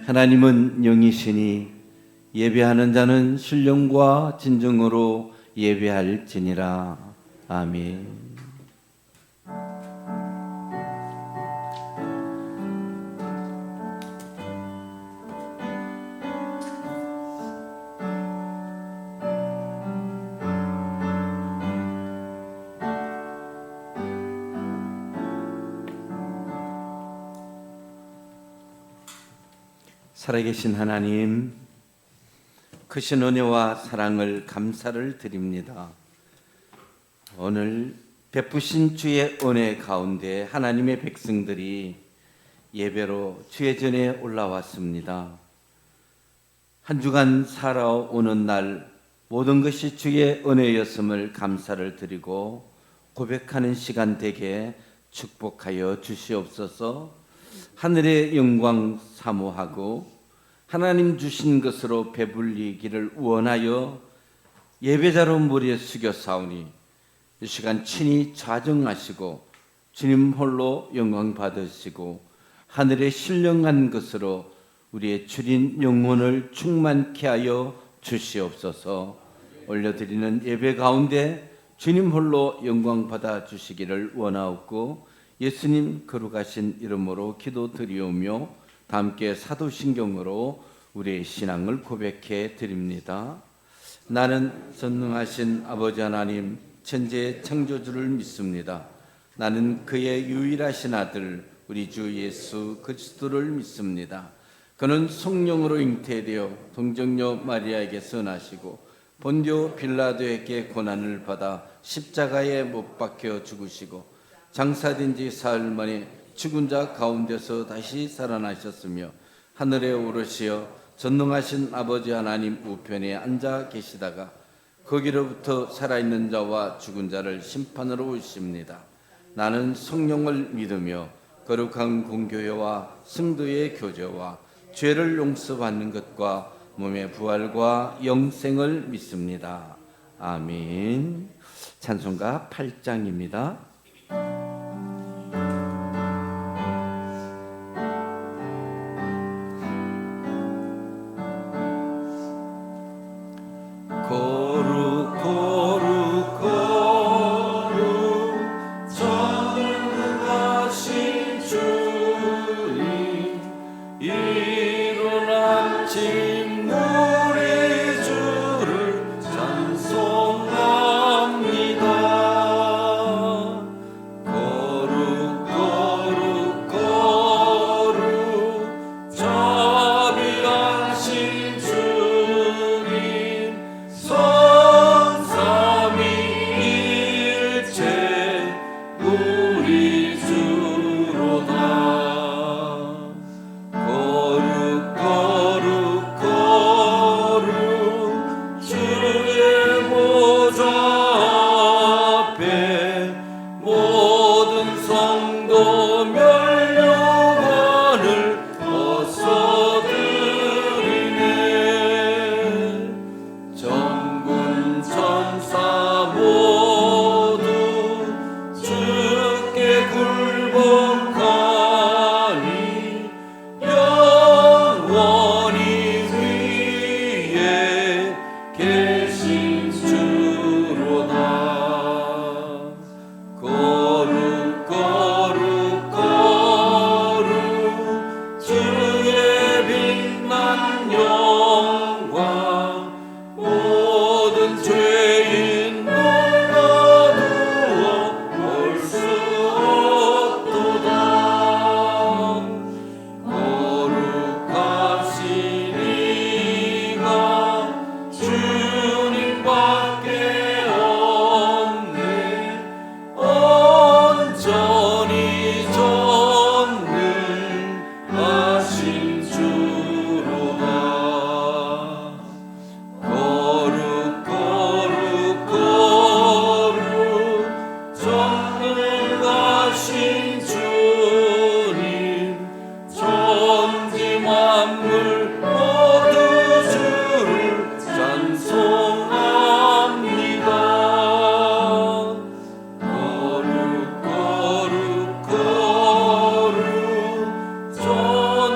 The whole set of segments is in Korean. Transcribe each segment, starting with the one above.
하나님은 영이시니 예배하는 자는 신령과 진정으로 예배할지니라. 아멘. 살아계신 하나님, 크신 은혜와 사랑을 감사를 드립니다. 오늘 베푸신 주의 은혜 가운데 하나님의 백성들이 예배로 주의 전에 올라왔습니다. 한 주간 살아오는 날 모든 것이 주의 은혜였음을 감사를 드리고 고백하는 시간 되게 축복하여 주시옵소서. 하늘의 영광 사모하고 하나님 주신 것으로 배불리기를 원하여 예배자로 머리에 숙여 사오니 이 시간 친히 좌정하시고 주님 홀로 영광 받으시고 하늘의 신령한 것으로 우리의 주린 영혼을 충만케 하여 주시옵소서. 올려드리는 예배 가운데 주님 홀로 영광 받아 주시기를 원하옵고 예수님 거룩하신 이름으로 기도드리오며 다 함께 사도신경으로 우리의 신앙을 고백해 드립니다. 나는 전능하신 아버지 하나님 천지의 창조주를 믿습니다. 나는 그의 유일하신 아들 우리 주 예수 그리스도를 믿습니다. 그는 성령으로 잉태되어 동정녀 마리아에게서 나시고 본디오 빌라도에게 고난을 받아 십자가에 못 박혀 죽으시고 장사된 지 사흘 만에 죽은 자 가운데서 다시 살아나셨으며 하늘에 오르시어 전능하신 아버지 하나님 우편에 앉아 계시다가 거기로부터 살아있는 자와 죽은 자를 심판으로 오십니다. 나는 성령을 믿으며 거룩한 공교회와 성도의 교제와 죄를 용서받는 것과 몸의 부활과 영생을 믿습니다. 아멘. 찬송가 8장입니다.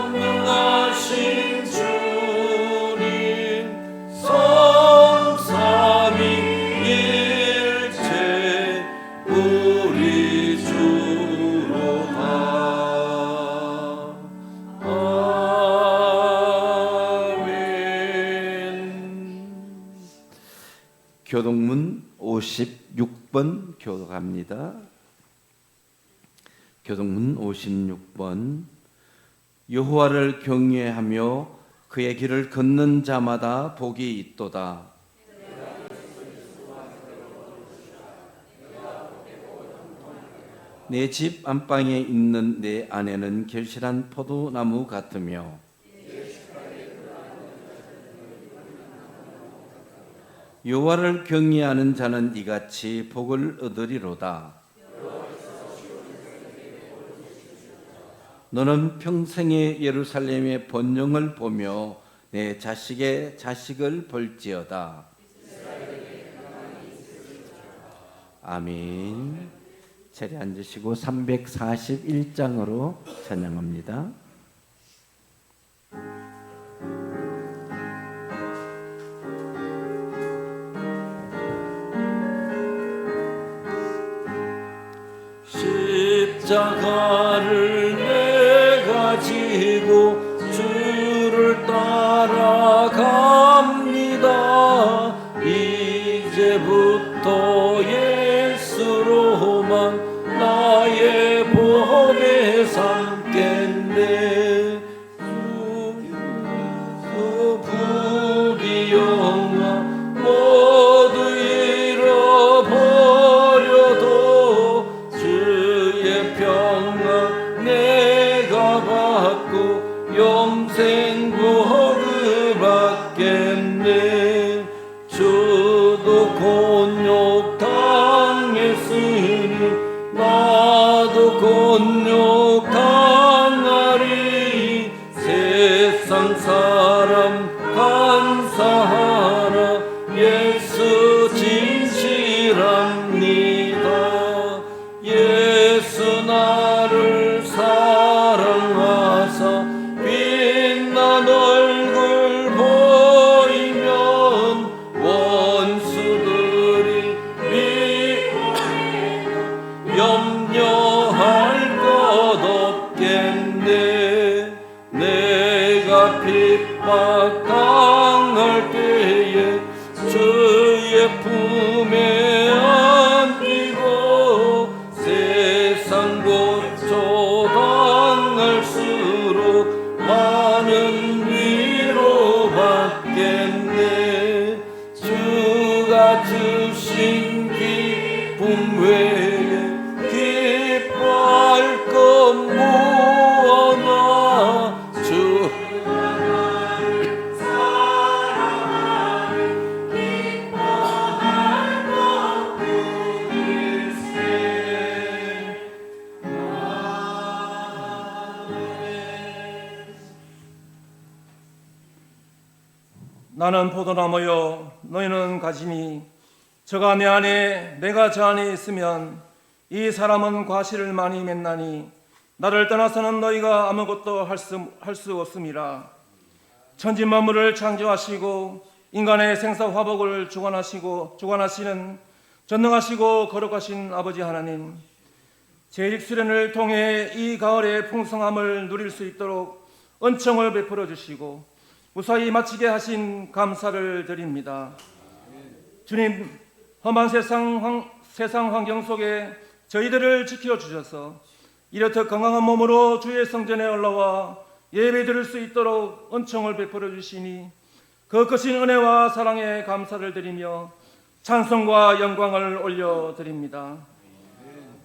전능하신 교동문 56번 교독합니다. 교동문 56번. 여호와를 경외하며 그의 길을 걷는 자마다 복이 있도다. 내 집 안방에 있는 내 아내는 결실한 포도나무 같으며 여호와를 경외하는 자는 이같이 복을 얻으리로다. 너는 평생에 예루살렘의 번영을 보며 내 자식의 자식을 볼지어다. 아멘. 자리에 앉으시고 341장으로 찬양합니다. 십자가를 내가 지고 주를 따라갑니다. 이제부터 예수로만 나의 복에 삼겠네. 부귀영화 모두 잃어버려도 주의 평안 내가 받고 영생 복을 받겠네. 주도 곤욕 당했으니 나도 곤욕 당하리. 세상 사람 감사하라. 예수 진실합니다. 예수 나를 사랑하사 빛난 얼굴 보이면 원수들이 염려할 것 없겠네. 내가 핍박 당할 때에 주의 품에 안기고 세상 고초 당할수록 많은 위로 받겠네. 주가 주신 기쁨 외에 기뻐할 것 무엇나. 주 나는 포도나무요 너희는 가지니 저가 내 안에 내가 저 안에 있으면 이 사람은 과실을 많이 맺나니 나를 떠나서는 너희가 아무것도 할 수 없음이라. 천지 만물을 창조하시고 인간의 생사 화복을 주관하시는 전능하시고 거룩하신 아버지 하나님, 재직 수련을 통해 이 가을의 풍성함을 누릴 수 있도록 은총을 베풀어 주시고 무사히 마치게 하신 감사를 드립니다. 주님, 험한 세상 환경 속에 저희들을 지켜주셔서 이렇듯 건강한 몸으로 주의 성전에 올라와 예배 드릴 수 있도록 은총을 베풀어 주시니 그 크신 은혜와 사랑에 감사를 드리며 찬송과 영광을 올려드립니다.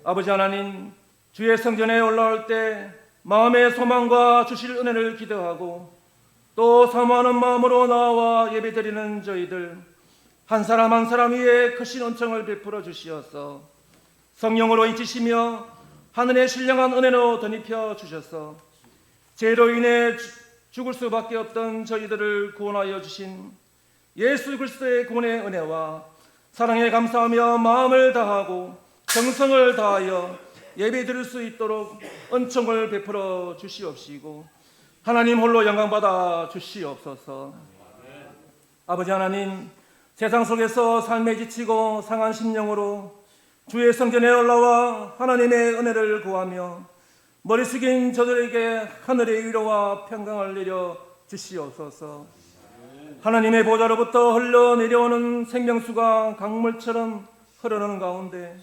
아버지 하나님, 주의 성전에 올라올 때 마음의 소망과 주실 은혜를 기대하고 또 사모하는 마음으로 나와 예배드리는 저희들 한 사람 한 사람 위에 크신 은총을 베풀어 주시어서 성령으로 인치시며 하늘의 신령한 은혜로 덧입혀 주셔서 죄로 인해 죽을 수밖에 없던 저희들을 구원하여 주신 예수 그리스도의 구원의 은혜와 사랑에 감사하며 마음을 다하고 정성을 다하여 예배드릴 수 있도록 은총을 베풀어 주시옵시고 하나님 홀로 영광받아 주시옵소서. 아버지 하나님, 세상 속에서 삶에 지치고 상한 심령으로 주의 성전에 올라와 하나님의 은혜를 구하며 머리 숙인 저들에게 하늘의 위로와 평강을 내려 주시옵소서. 하나님의 보좌로부터 흘러내려오는 생명수가 강물처럼 흐르는 가운데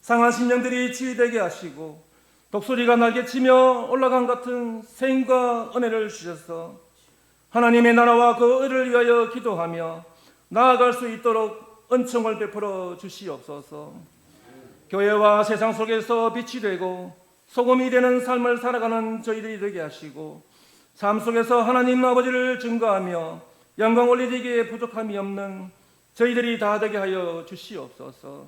상한 심령들이 치유되게 하시고 독수리가 날개치며 올라간 같은 생과 은혜를 주셔서 하나님의 나라와 그 의를 위하여 기도하며 나아갈 수 있도록 은총을 베풀어 주시옵소서. 교회와 세상 속에서 빛이 되고 소금이 되는 삶을 살아가는 저희들이 되게 하시고 삶 속에서 하나님 아버지를 증거하며 영광 올리기에 부족함이 없는 저희들이 다 되게 하여 주시옵소서.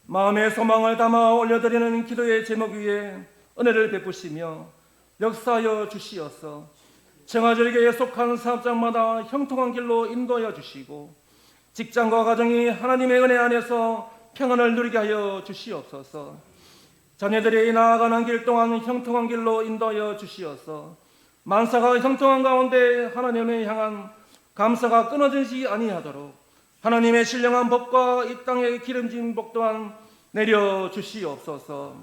마음의 소망을 담아 올려드리는 기도의 제목 위에 은혜를 베푸시며 역사하여 주시어서 청아절교에 속한 사업장마다 형통한 길로 인도하여 주시고 직장과 가정이 하나님의 은혜 안에서 평안을 누리게 하여 주시옵소서. 자녀들이 나아가는 길 동안 형통한 길로 인도하여 주시어서 만사가 형통한 가운데 하나님을 향한 감사가 끊어지지 아니하도록 하나님의 신령한 법과 이 땅의 기름진 복 또한 내려 주시옵소서.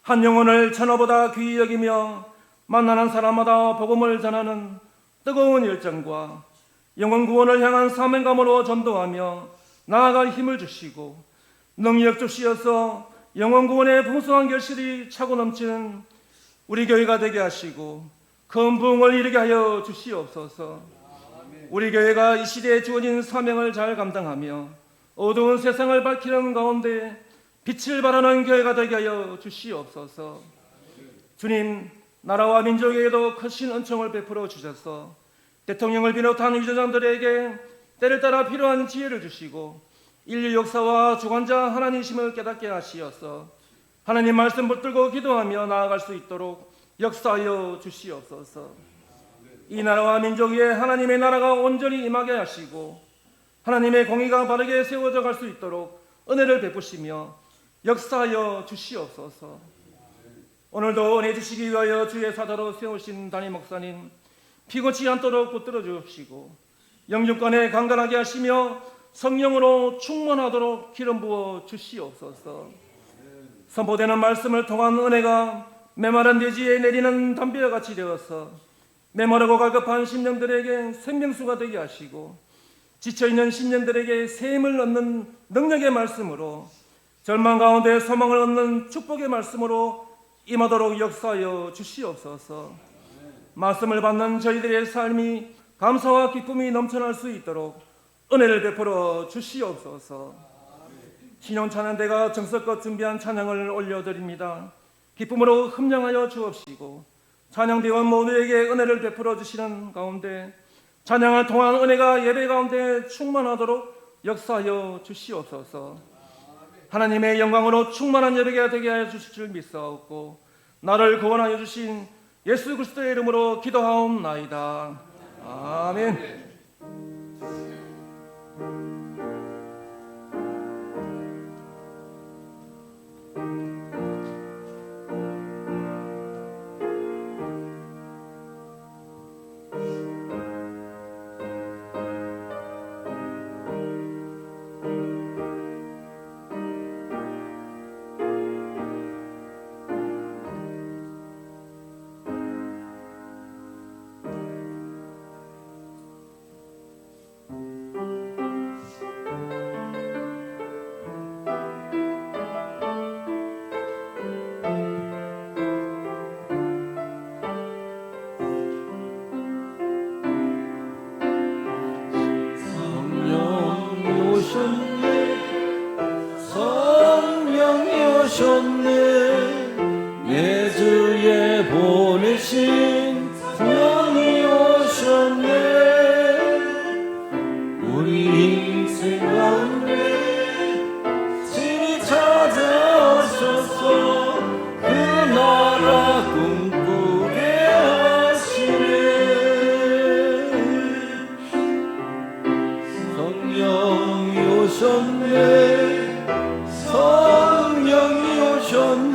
한 영혼을 천하보다 귀히 여기며 만나는 사람마다 복음을 전하는 뜨거운 열정과 영혼 구원을 향한 사명감으로 전도하며 나아갈 힘을 주시고 능력 주시어서 영혼 구원의 풍성한 결실이 차고 넘치는 우리 교회가 되게 하시고 큰 부흥을 이루게 하여 주시옵소서. 우리 교회가 이 시대에 주어진 사명을 잘 감당하며 어두운 세상을 밝히는 가운데 빛을 발하는 교회가 되게 하여 주시옵소서. 주님, 나라와 민족에게도 크신 은총을 베풀어 주셔서 대통령을 비롯한 위원장들에게 때를 따라 필요한 지혜를 주시고 인류 역사와 주관자 하나님이심을 깨닫게 하시어서 하나님 말씀 붙들고 기도하며 나아갈 수 있도록 역사하여 주시옵소서. 이 나라와 민족 위에 하나님의 나라가 온전히 임하게 하시고 하나님의 공의가 바르게 세워져 갈 수 있도록 은혜를 베푸시며 역사하여 주시옵소서. 오늘도 은혜 주시기 위하여 주의 사자로 세우신 담임 목사님 피곤치 않도록 붙들어 주옵시고 영육간에 강건하게 하시며 성령으로 충만하도록 기름 부어 주시옵소서. 선포되는 말씀을 통한 은혜가 메마른 대지에 내리는 담비와 같이 되어서 메마르고 갈급한 심령들에게 생명수가 되게 하시고 지쳐있는 심령들에게 샘을 얻는 능력의 말씀으로 절망 가운데 소망을 얻는 축복의 말씀으로 임하도록 역사하여 주시옵소서. 말씀을 받는 저희들의 삶이 감사와 기쁨이 넘쳐날 수 있도록 은혜를 베풀어 주시옵소서. 신용 찬양대가 정성껏 준비한 찬양을 올려드립니다. 기쁨으로 흠령하여 주옵시고 찬양대원 모두에게 은혜를 베풀어 주시는 가운데 찬양을 통한 은혜가 예배 가운데 충만하도록 역사하여 주시옵소서. 하나님의 영광으로 충만한 예배가 되게 하여 주실 줄 믿사옵고 나를 구원하여 주신 예수 그리스도의 이름으로 기도하옵나이다. 아멘. 성령이 오셨네. 내 주에 보내신 성령이 오셨네. 우리 인생 가운데 친히 찾아오셔서 그 나라 꿈꾸게 하시네. 성령이 오셨네. 성령이 오셨네.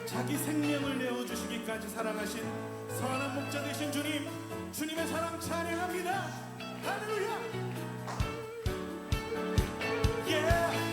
자기 생명을 내어주시기까지 사랑하신 선한 목자 되신 주님, 주님의 사랑 찬양합니다. 할렐루야. Yeah.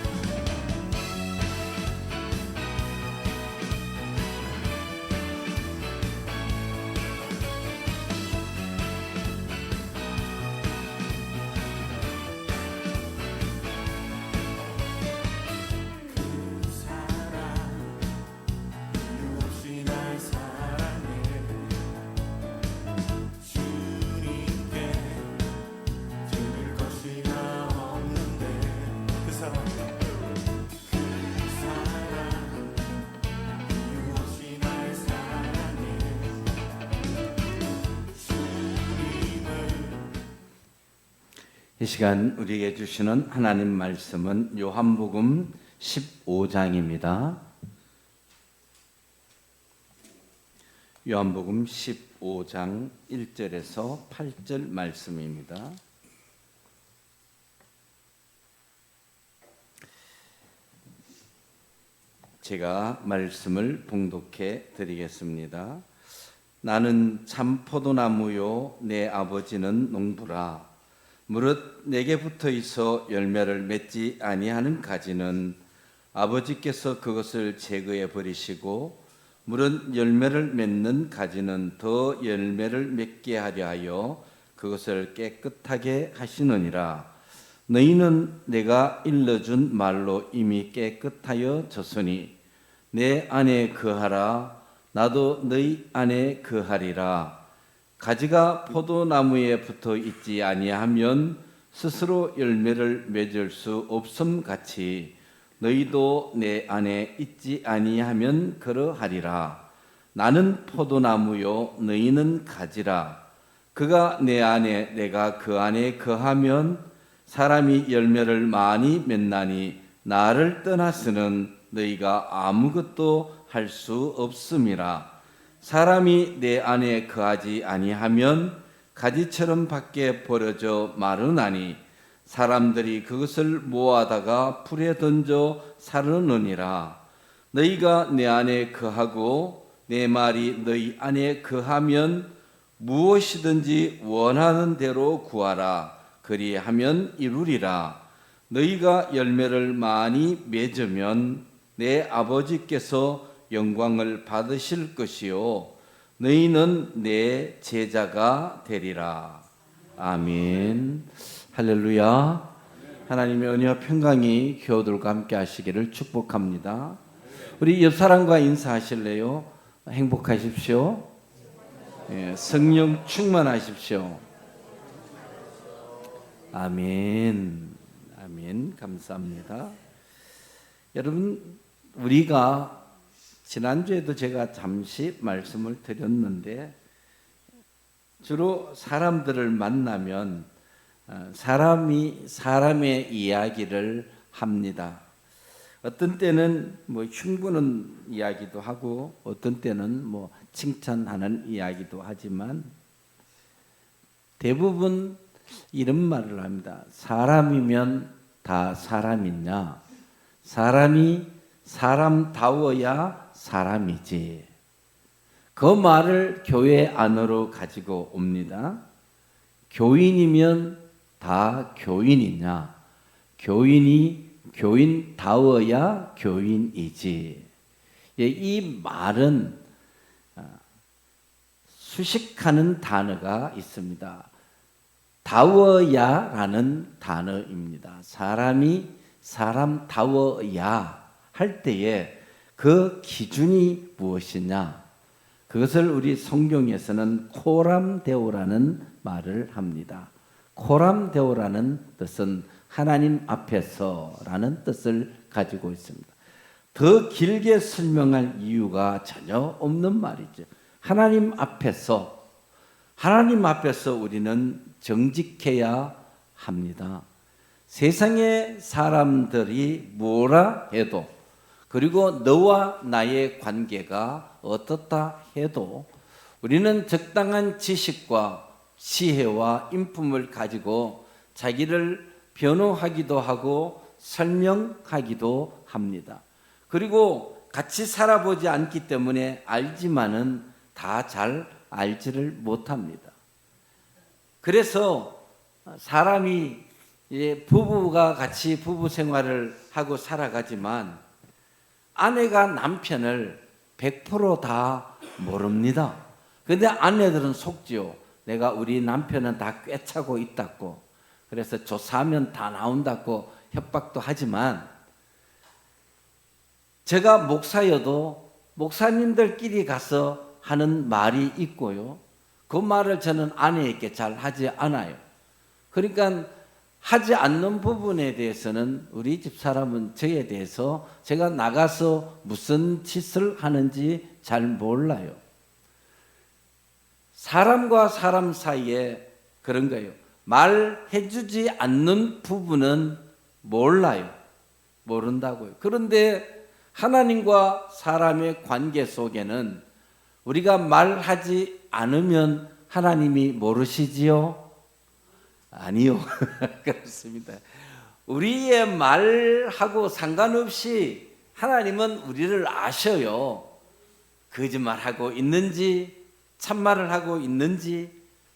이 시간 우리에게 주시는 하나님 말씀은 요한복음 15장입니다. 요한복음 15장 1절에서 8절 말씀입니다. 제가 말씀을 봉독해 드리겠습니다. 나는 참 포도나무요 내 아버지는 농부라. 무릇 내게 붙어 있어 열매를 맺지 아니하는 가지는 아버지께서 그것을 제거해 버리시고, 무릇 열매를 맺는 가지는 더 열매를 맺게 하려 하여 그것을 깨끗하게 하시느니라. 너희는 내가 일러준 말로 이미 깨끗하여 졌으니 내 안에 거하라. 나도 너희 안에 거하리라. 가지가 포도나무에 붙어 있지 아니하면 스스로 열매를 맺을 수 없음 같이 너희도 내 안에 있지 아니하면 그러하리라. 나는 포도나무요 너희는 가지라. 그가 내 안에 내가 그 안에 거하면 사람이 열매를 많이 맺나니 나를 떠나서는 너희가 아무것도 할 수 없음이라. 사람이 내 안에 거하지 아니하면 가지처럼 밖에 버려져 마르나니 사람들이 그것을 모아다가 불에 던져 사르느니라. 너희가 내 안에 거하고 내 말이 너희 안에 거하면 무엇이든지 원하는 대로 구하라. 그리하면 이루리라. 너희가 열매를 많이 맺으면 내 아버지께서 영광을 받으실 것이요 너희는 내 제자가 되리라. 아멘. 할렐루야. 하나님의 은혜와 평강이 교우들과 함께 하시기를 축복합니다. 우리 옆 사람과 인사하실래요? 행복하십시오. 성령 충만하십시오. 아멘. 아멘. 감사합니다. 여러분, 우리가 지난주에도 제가 잠시 말씀을 드렸는데, 주로 사람들을 만나면 사람이 사람의 이야기를 합니다. 어떤 때는 흉보는 이야기도 하고 어떤 때는 칭찬하는 이야기도 하지만 대부분 이런 말을 합니다. 사람이면 다 사람이냐? 사람이 사람다워야 사람이지. 그 말을 교회 안으로 가지고 옵니다. 교인이면 다 교인이냐? 교인이 교인다워야 교인이지. 이 말은 수식하는 단어가 있습니다. 다워야라는 단어입니다. 사람이 사람다워야 할 때에 그 기준이 무엇이냐? 그것을 우리 성경에서는 코람데오라는 말을 합니다. 코람데오라는 뜻은 하나님 앞에서라는 뜻을 가지고 있습니다. 더 길게 설명할 이유가 전혀 없는 말이죠. 하나님 앞에서 우리는 정직해야 합니다. 세상의 사람들이 뭐라 해도, 그리고 너와 나의 관계가 어떻다 해도 우리는 적당한 지식과 지혜와 인품을 가지고 자기를 변호하기도 하고 설명하기도 합니다. 그리고 같이 살아보지 않기 때문에 알지만은 다 잘 알지를 못합니다. 그래서 사람이 부부가 같이 부부 생활을 하고 살아가지만 아내가 남편을 100%다 모릅니다. 근데 아내들은 속지요. 내가 우리 남편은 다 꿰차고 있다고. 그래서 조사하면 다 나온다고 협박도 하지만 제가 목사여도 목사님들끼리 가서 하는 말이 있고요. 그 말을 저는 아내에게 잘 하지 않아요. 그러니까 하지 않는 부분에 대해서는 우리 집 사람은 저에 대해서 제가 나가서 무슨 짓을 하는지 잘 몰라요. 사람과 사람 사이에 그런 거예요. 말해주지 않는 부분은 몰라요. 모른다고요. 그런데 하나님과 사람의 관계 속에는 우리가 말하지 않으면 하나님이 모르시지요? 아니요. 그렇습니다. 우리의 말하고 상관없이 하나님은 우리를 아셔요. 거짓말하고 있는지 참말을 하고 있는지,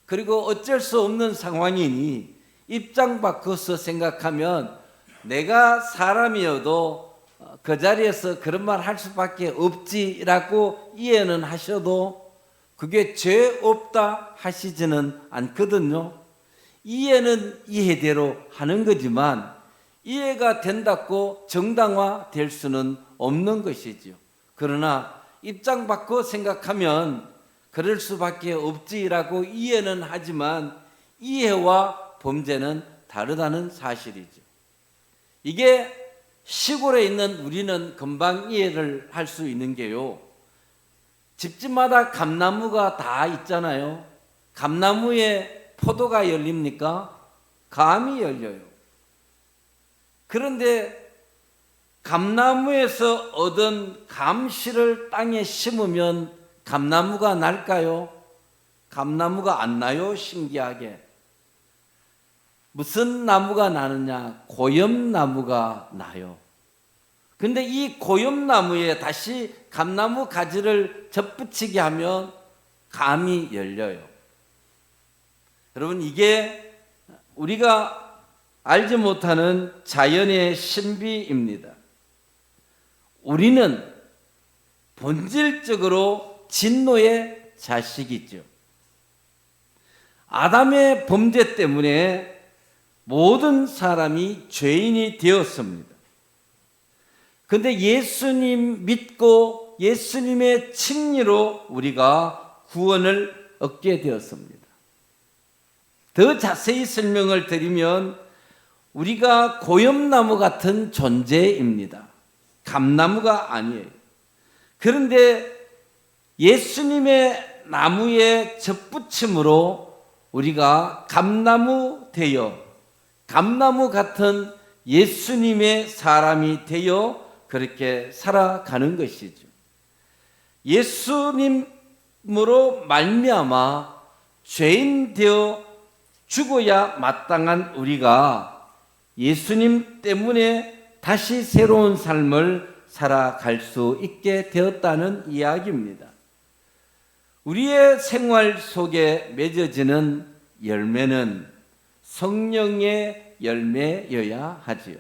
그리고 어쩔 수 없는 상황이니 입장 바꿔서 생각하면 내가 사람이어도 그 자리에서 그런 말 할 수밖에 없지라고 이해는 하셔도 그게 죄 없다 하시지는 않거든요. 이해는 이해대로 하는 거지만 이해가 된다고 정당화 될 수는 없는 것이지요. 그러나 입장 바꿔 생각하면 그럴 수밖에 없지라고 이해는 하지만 이해와 범죄는 다르다는 사실이죠. 이게 시골에 있는 우리는 금방 이해를 할 수 있는 게요. 집집마다 감나무가 다 있잖아요. 감나무에 포도가 열립니까? 감이 열려요. 그런데 감나무에서 얻은 감씨를 땅에 심으면 감나무가 날까요? 감나무가 안 나요, 신기하게. 무슨 나무가 나느냐? 고염나무가 나요. 근데 이 고염나무에 다시 감나무 가지를 접붙이게 하면 감이 열려요. 여러분, 이게 우리가 알지 못하는 자연의 신비입니다. 우리는 본질적으로 진노의 자식이죠. 아담의 범죄 때문에 모든 사람이 죄인이 되었습니다. 그런데 예수님 믿고 예수님의 칭리로 우리가 구원을 얻게 되었습니다. 더 자세히 설명을 드리면 우리가 고염나무 같은 존재입니다. 감나무가 아니에요. 그런데 예수님의 나무에 접붙임으로 우리가 감나무 되어 감나무 같은 예수님의 사람이 되어 그렇게 살아가는 것이죠. 예수님으로 말미암아 죄인 되어 죽어야 마땅한 우리가 예수님 때문에 다시 새로운 삶을 살아갈 수 있게 되었다는 이야기입니다. 우리의 생활 속에 맺어지는 열매는 성령의 열매여야 하지요.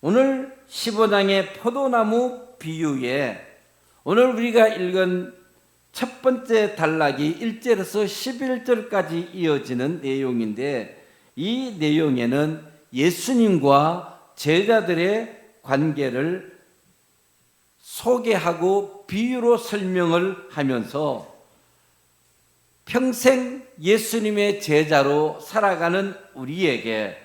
오늘 15장의 포도나무 비유에 오늘 우리가 읽은 첫 번째 단락이 1절에서 11절까지 이어지는 내용인데 이 내용에는 예수님과 제자들의 관계를 소개하고 비유로 설명을 하면서 평생 예수님의 제자로 살아가는 우리에게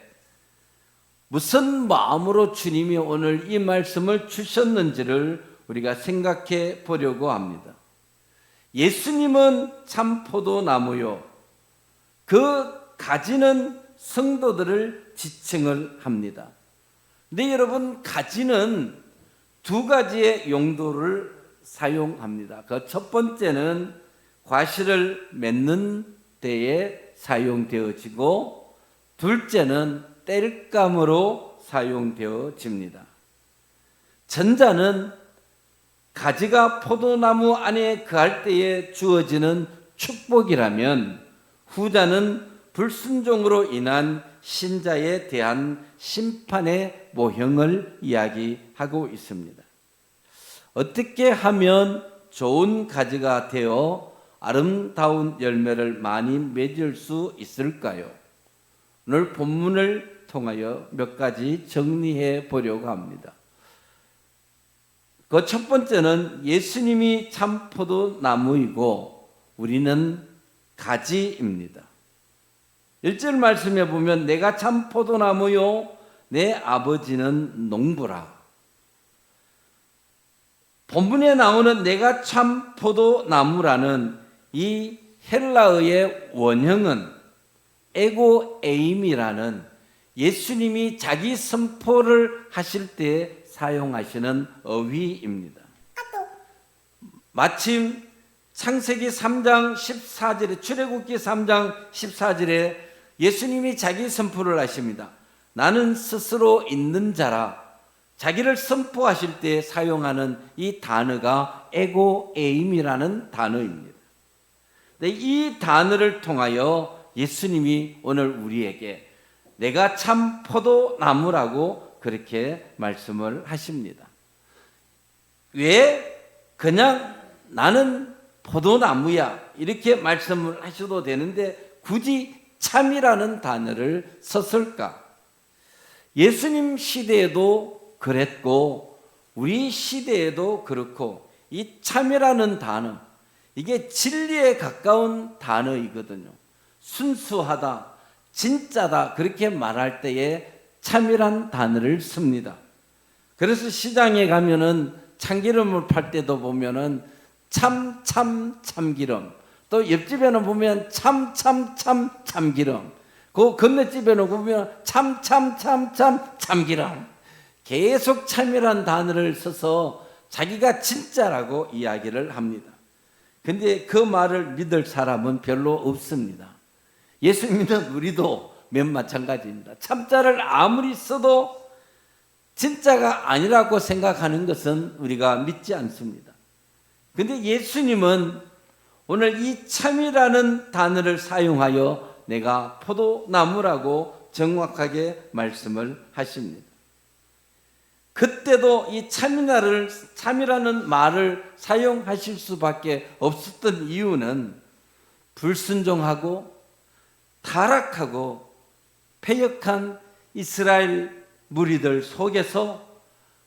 무슨 마음으로 주님이 오늘 이 말씀을 주셨는지를 우리가 생각해 보려고 합니다. 예수님은 참 포도나무요. 그 가지는 성도들을 지칭을 합니다. 근데 여러분, 가지는 두 가지의 용도를 사용합니다. 그 첫 번째는 과실을 맺는 데에 사용되어지고 둘째는 땔감으로 사용되어집니다. 전자는 가지가 포도나무 안에 거할 때에 주어지는 축복이라면 후자는 불순종으로 인한 신자에 대한 심판의 모형을 이야기하고 있습니다. 어떻게 하면 좋은 가지가 되어 아름다운 열매를 많이 맺을 수 있을까요? 오늘 본문을 통하여 몇 가지 정리해 보려고 합니다. 그 첫 번째는 예수님이 참 포도나무이고 우리는 가지입니다. 1절 말씀에 보면 내가 참 포도나무요 내 아버지는 농부라. 본문에 나오는 내가 참 포도나무라는 이 헬라어의 원형은 에고에임이라는 예수님이 자기 선포를 하실 때 사용하시는 어휘입니다. 마침 창세기 3장 14절에 출애굽기 3장 14절에 예수님이 자기 선포를 하십니다. 나는 스스로 있는 자라. 자기를 선포하실 때 사용하는 이 단어가 에고에임이라는 단어입니다. 이 단어를 통하여 예수님이 오늘 우리에게 내가 참 포도나무라고 그렇게 말씀을 하십니다. 왜 그냥 나는 포도나무야 이렇게 말씀을 하셔도 되는데 굳이 참이라는 단어를 썼을까? 예수님 시대에도 그랬고 우리 시대에도 그렇고 이 참이라는 단어 이게 진리에 가까운 단어이거든요. 순수하다, 진짜다 그렇게 말할 때에 참이란 단어를 씁니다. 그래서 시장에 가면은 참기름을 팔 때도 보면은 참기름, 또 옆집에는 보면 참기름, 그 건너집에는 보면 참기름. 계속 참이란 단어를 써서 자기가 진짜라고 이야기를 합니다. 근데 그 말을 믿을 사람은 별로 없습니다. 예수 믿는 우리도 맨 마찬가지입니다. 참자를 아무리 써도 진짜가 아니라고 생각하는 것은 우리가 믿지 않습니다. 근데 예수님은 오늘 이 참이라는 단어를 사용하여 내가 포도나무라고 정확하게 말씀을 하십니다. 그때도 이 참이라는 말을 사용하실 수밖에 없었던 이유는 불순종하고 타락하고 패역한 이스라엘 무리들 속에서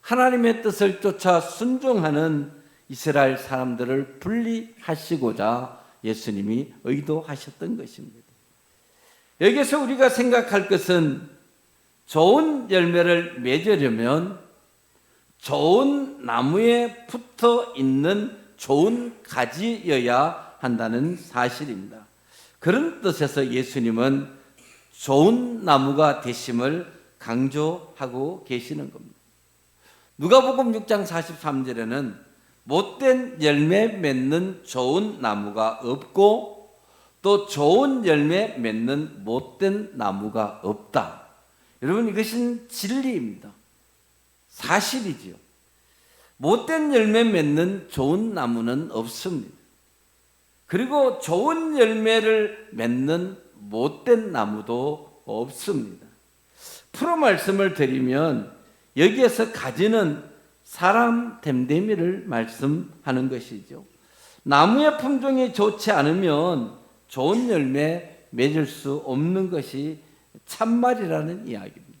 하나님의 뜻을 쫓아 순종하는 이스라엘 사람들을 분리하시고자 예수님이 의도하셨던 것입니다. 여기서 우리가 생각할 것은 좋은 열매를 맺으려면 좋은 나무에 붙어 있는 좋은 가지여야 한다는 사실입니다. 그런 뜻에서 예수님은 좋은 나무가 되심을 강조하고 계시는 겁니다. 누가복음 6장 43절에는 못된 열매 맺는 좋은 나무가 없고 또 좋은 열매 맺는 못된 나무가 없다. 여러분 이것은 진리입니다. 사실이지요. 못된 열매 맺는 좋은 나무는 없습니다. 그리고 좋은 열매를 맺는 못된 나무도 없습니다. 풀어 말씀을 드리면 여기에서 가지는 사람 됨됨이를 말씀하는 것이죠. 나무의 품종이 좋지 않으면 좋은 열매 맺을 수 없는 것이 참말이라는 이야기입니다.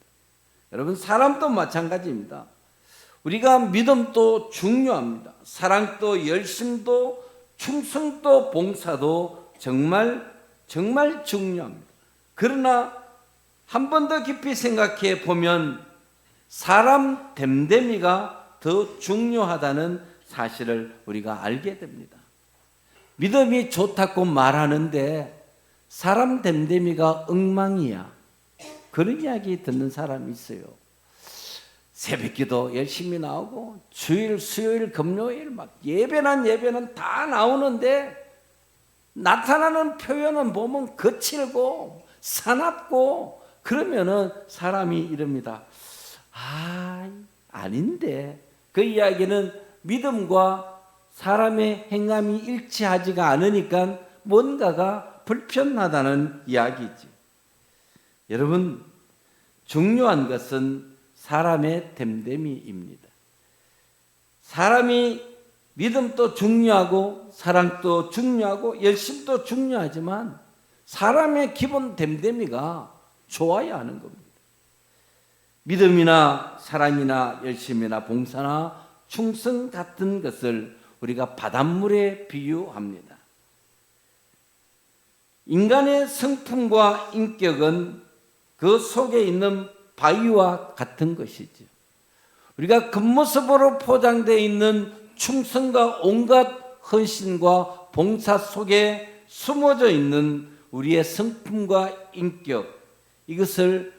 여러분 사람도 마찬가지입니다. 우리가 믿음도 중요합니다. 사랑도 열심도 충성도 봉사도 정말 중요합니다. 그러나 한 번 더 깊이 생각해 보면 사람 됨됨이가 더 중요하다는 사실을 우리가 알게 됩니다. 믿음이 좋다고 말하는데 사람 됨됨이가 엉망이야. 그런 이야기 듣는 사람이 있어요. 새벽기도 열심히 나오고 주일, 수요일, 금요일 막 예배는 다 나오는데 나타나는 표현은 보면 거칠고 사납고 그러면은 사람이 이럽니다. 아닌데 그 이야기는 믿음과 사람의 행함이 일치하지가 않으니까 뭔가가 불편하다는 이야기지. 여러분, 중요한 것은 사람의 됨됨이입니다. 사람이 믿음도 중요하고 사랑도 중요하고 열심도 중요하지만 사람의 기본 됨됨이가 좋아야 하는 겁니다. 믿음이나 사랑이나 열심이나 봉사나 충성 같은 것을 우리가 바닷물에 비유합니다. 인간의 성품과 인격은 그 속에 있는 바위와 같은 것이죠. 우리가 겉모습으로 포장되어 있는 충성과 온갖 헌신과 봉사 속에 숨어져 있는 우리의 성품과 인격, 이것을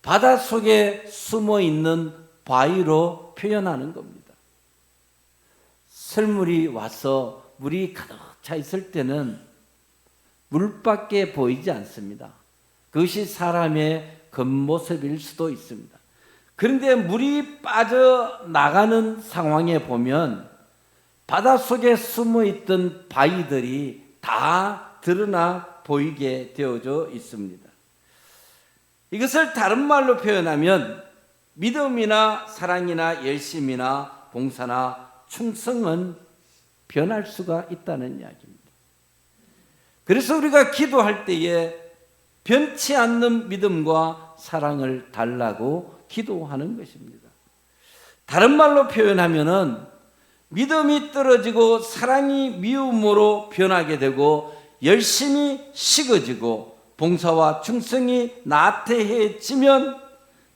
바닷속에 숨어 있는 바위로 표현하는 겁니다. 썰물이 와서 물이 가득 차 있을 때는 물밖에 보이지 않습니다. 그것이 사람의 겉모습일 수도 있습니다. 그런데 물이 빠져나가는 상황에 보면 바닷속에 숨어있던 바위들이 다 드러나 보이게 되어져 있습니다. 이것을 다른 말로 표현하면 믿음이나 사랑이나 열심이나 봉사나 충성은 변할 수가 있다는 이야기입니다. 그래서 우리가 기도할 때에 변치 않는 믿음과 사랑을 달라고 기도하는 것입니다. 다른 말로 표현하면은 믿음이 떨어지고 사랑이 미움으로 변하게 되고 열심히 식어지고 봉사와 충성이 나태해지면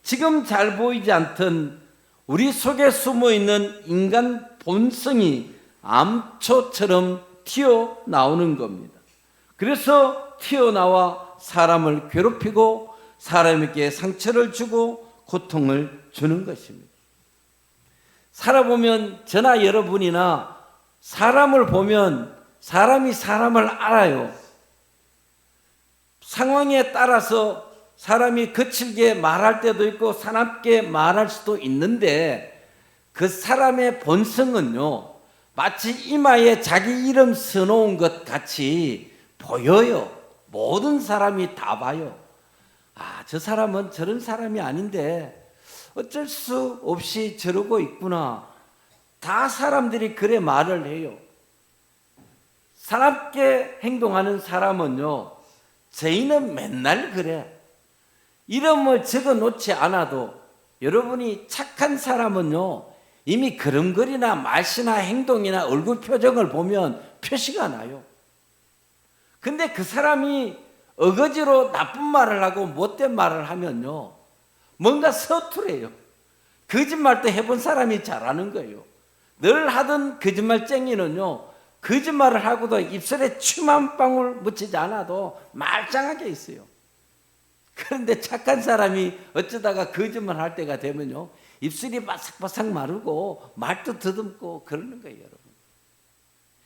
지금 잘 보이지 않던 우리 속에 숨어있는 인간 본성이 암초처럼 튀어나오는 겁니다. 그래서 튀어나와 사람을 괴롭히고 사람에게 상처를 주고 고통을 주는 것입니다. 살아보면 저나 여러분이나 사람을 보면 사람이 사람을 알아요. 상황에 따라서 사람이 거칠게 말할 때도 있고 사납게 말할 수도 있는데 그 사람의 본성은요, 마치 이마에 자기 이름 써놓은 것 같이 보여요. 모든 사람이 다 봐요. 아, 저 사람은 저런 사람이 아닌데 어쩔 수 없이 저러고 있구나. 다 사람들이 그래 말을 해요. 사납게 행동하는 사람은요, 저희는 맨날 그래. 이름을 적어 놓지 않아도 여러분이 착한 사람은요, 이미 걸음걸이나 말씨나 행동이나 얼굴 표정을 보면 표시가 나요. 근데 그 사람이 어거지로 나쁜 말을 하고 못된 말을 하면요, 뭔가 서투래요. 거짓말도 해본 사람이 잘하는 거예요. 늘 하던 거짓말쟁이는요, 거짓말을 하고도 입술에 침 한 방울 묻히지 않아도 말짱하게 있어요. 그런데 착한 사람이 어쩌다가 거짓말 할 때가 되면요, 입술이 바삭바삭 마르고 말도 더듬고 그러는 거예요, 여러분.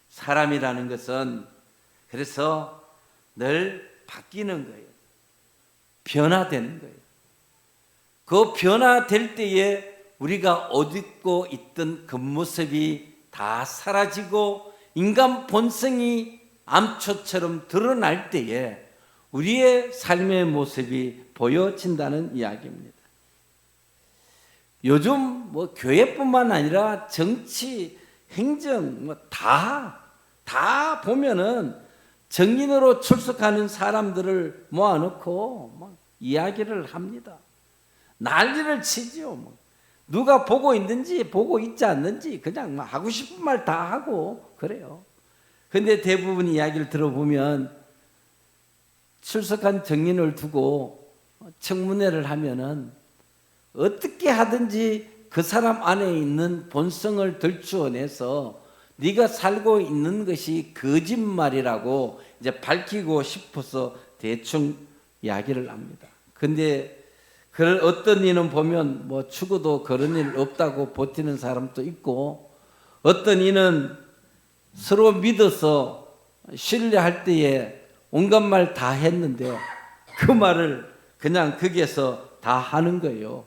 사람이라는 것은 그래서 늘 바뀌는 거예요. 변화되는 거예요. 그 변화될 때에 우리가 옷 입고 있던 겉모습이 다 사라지고 인간 본성이 암초처럼 드러날 때에 우리의 삶의 모습이 보여진다는 이야기입니다. 요즘 뭐 교회뿐만 아니라 정치, 행정 뭐 다 보면은 정인으로 출석하는 사람들을 모아놓고 막 이야기를 합니다. 난리를 치지요. 뭐. 누가 보고 있는지 보고 있지 않는지 그냥 하고 싶은 말 다 하고 그래요. 근데 대부분 이야기를 들어보면 출석한 정인을 두고 청문회를 하면은 어떻게 하든지 그 사람 안에 있는 본성을 들추어내서 네가 살고 있는 것이 거짓말이라고 이제 밝히고 싶어서 대충 이야기를 합니다. 근데 어떤 이는 보면 뭐 죽어도 그런 일 없다고 버티는 사람도 있고, 어떤 이는 서로 믿어서 신뢰할 때에 온갖 말 다 했는데 그 말을 그냥 거기에서 다 하는 거예요.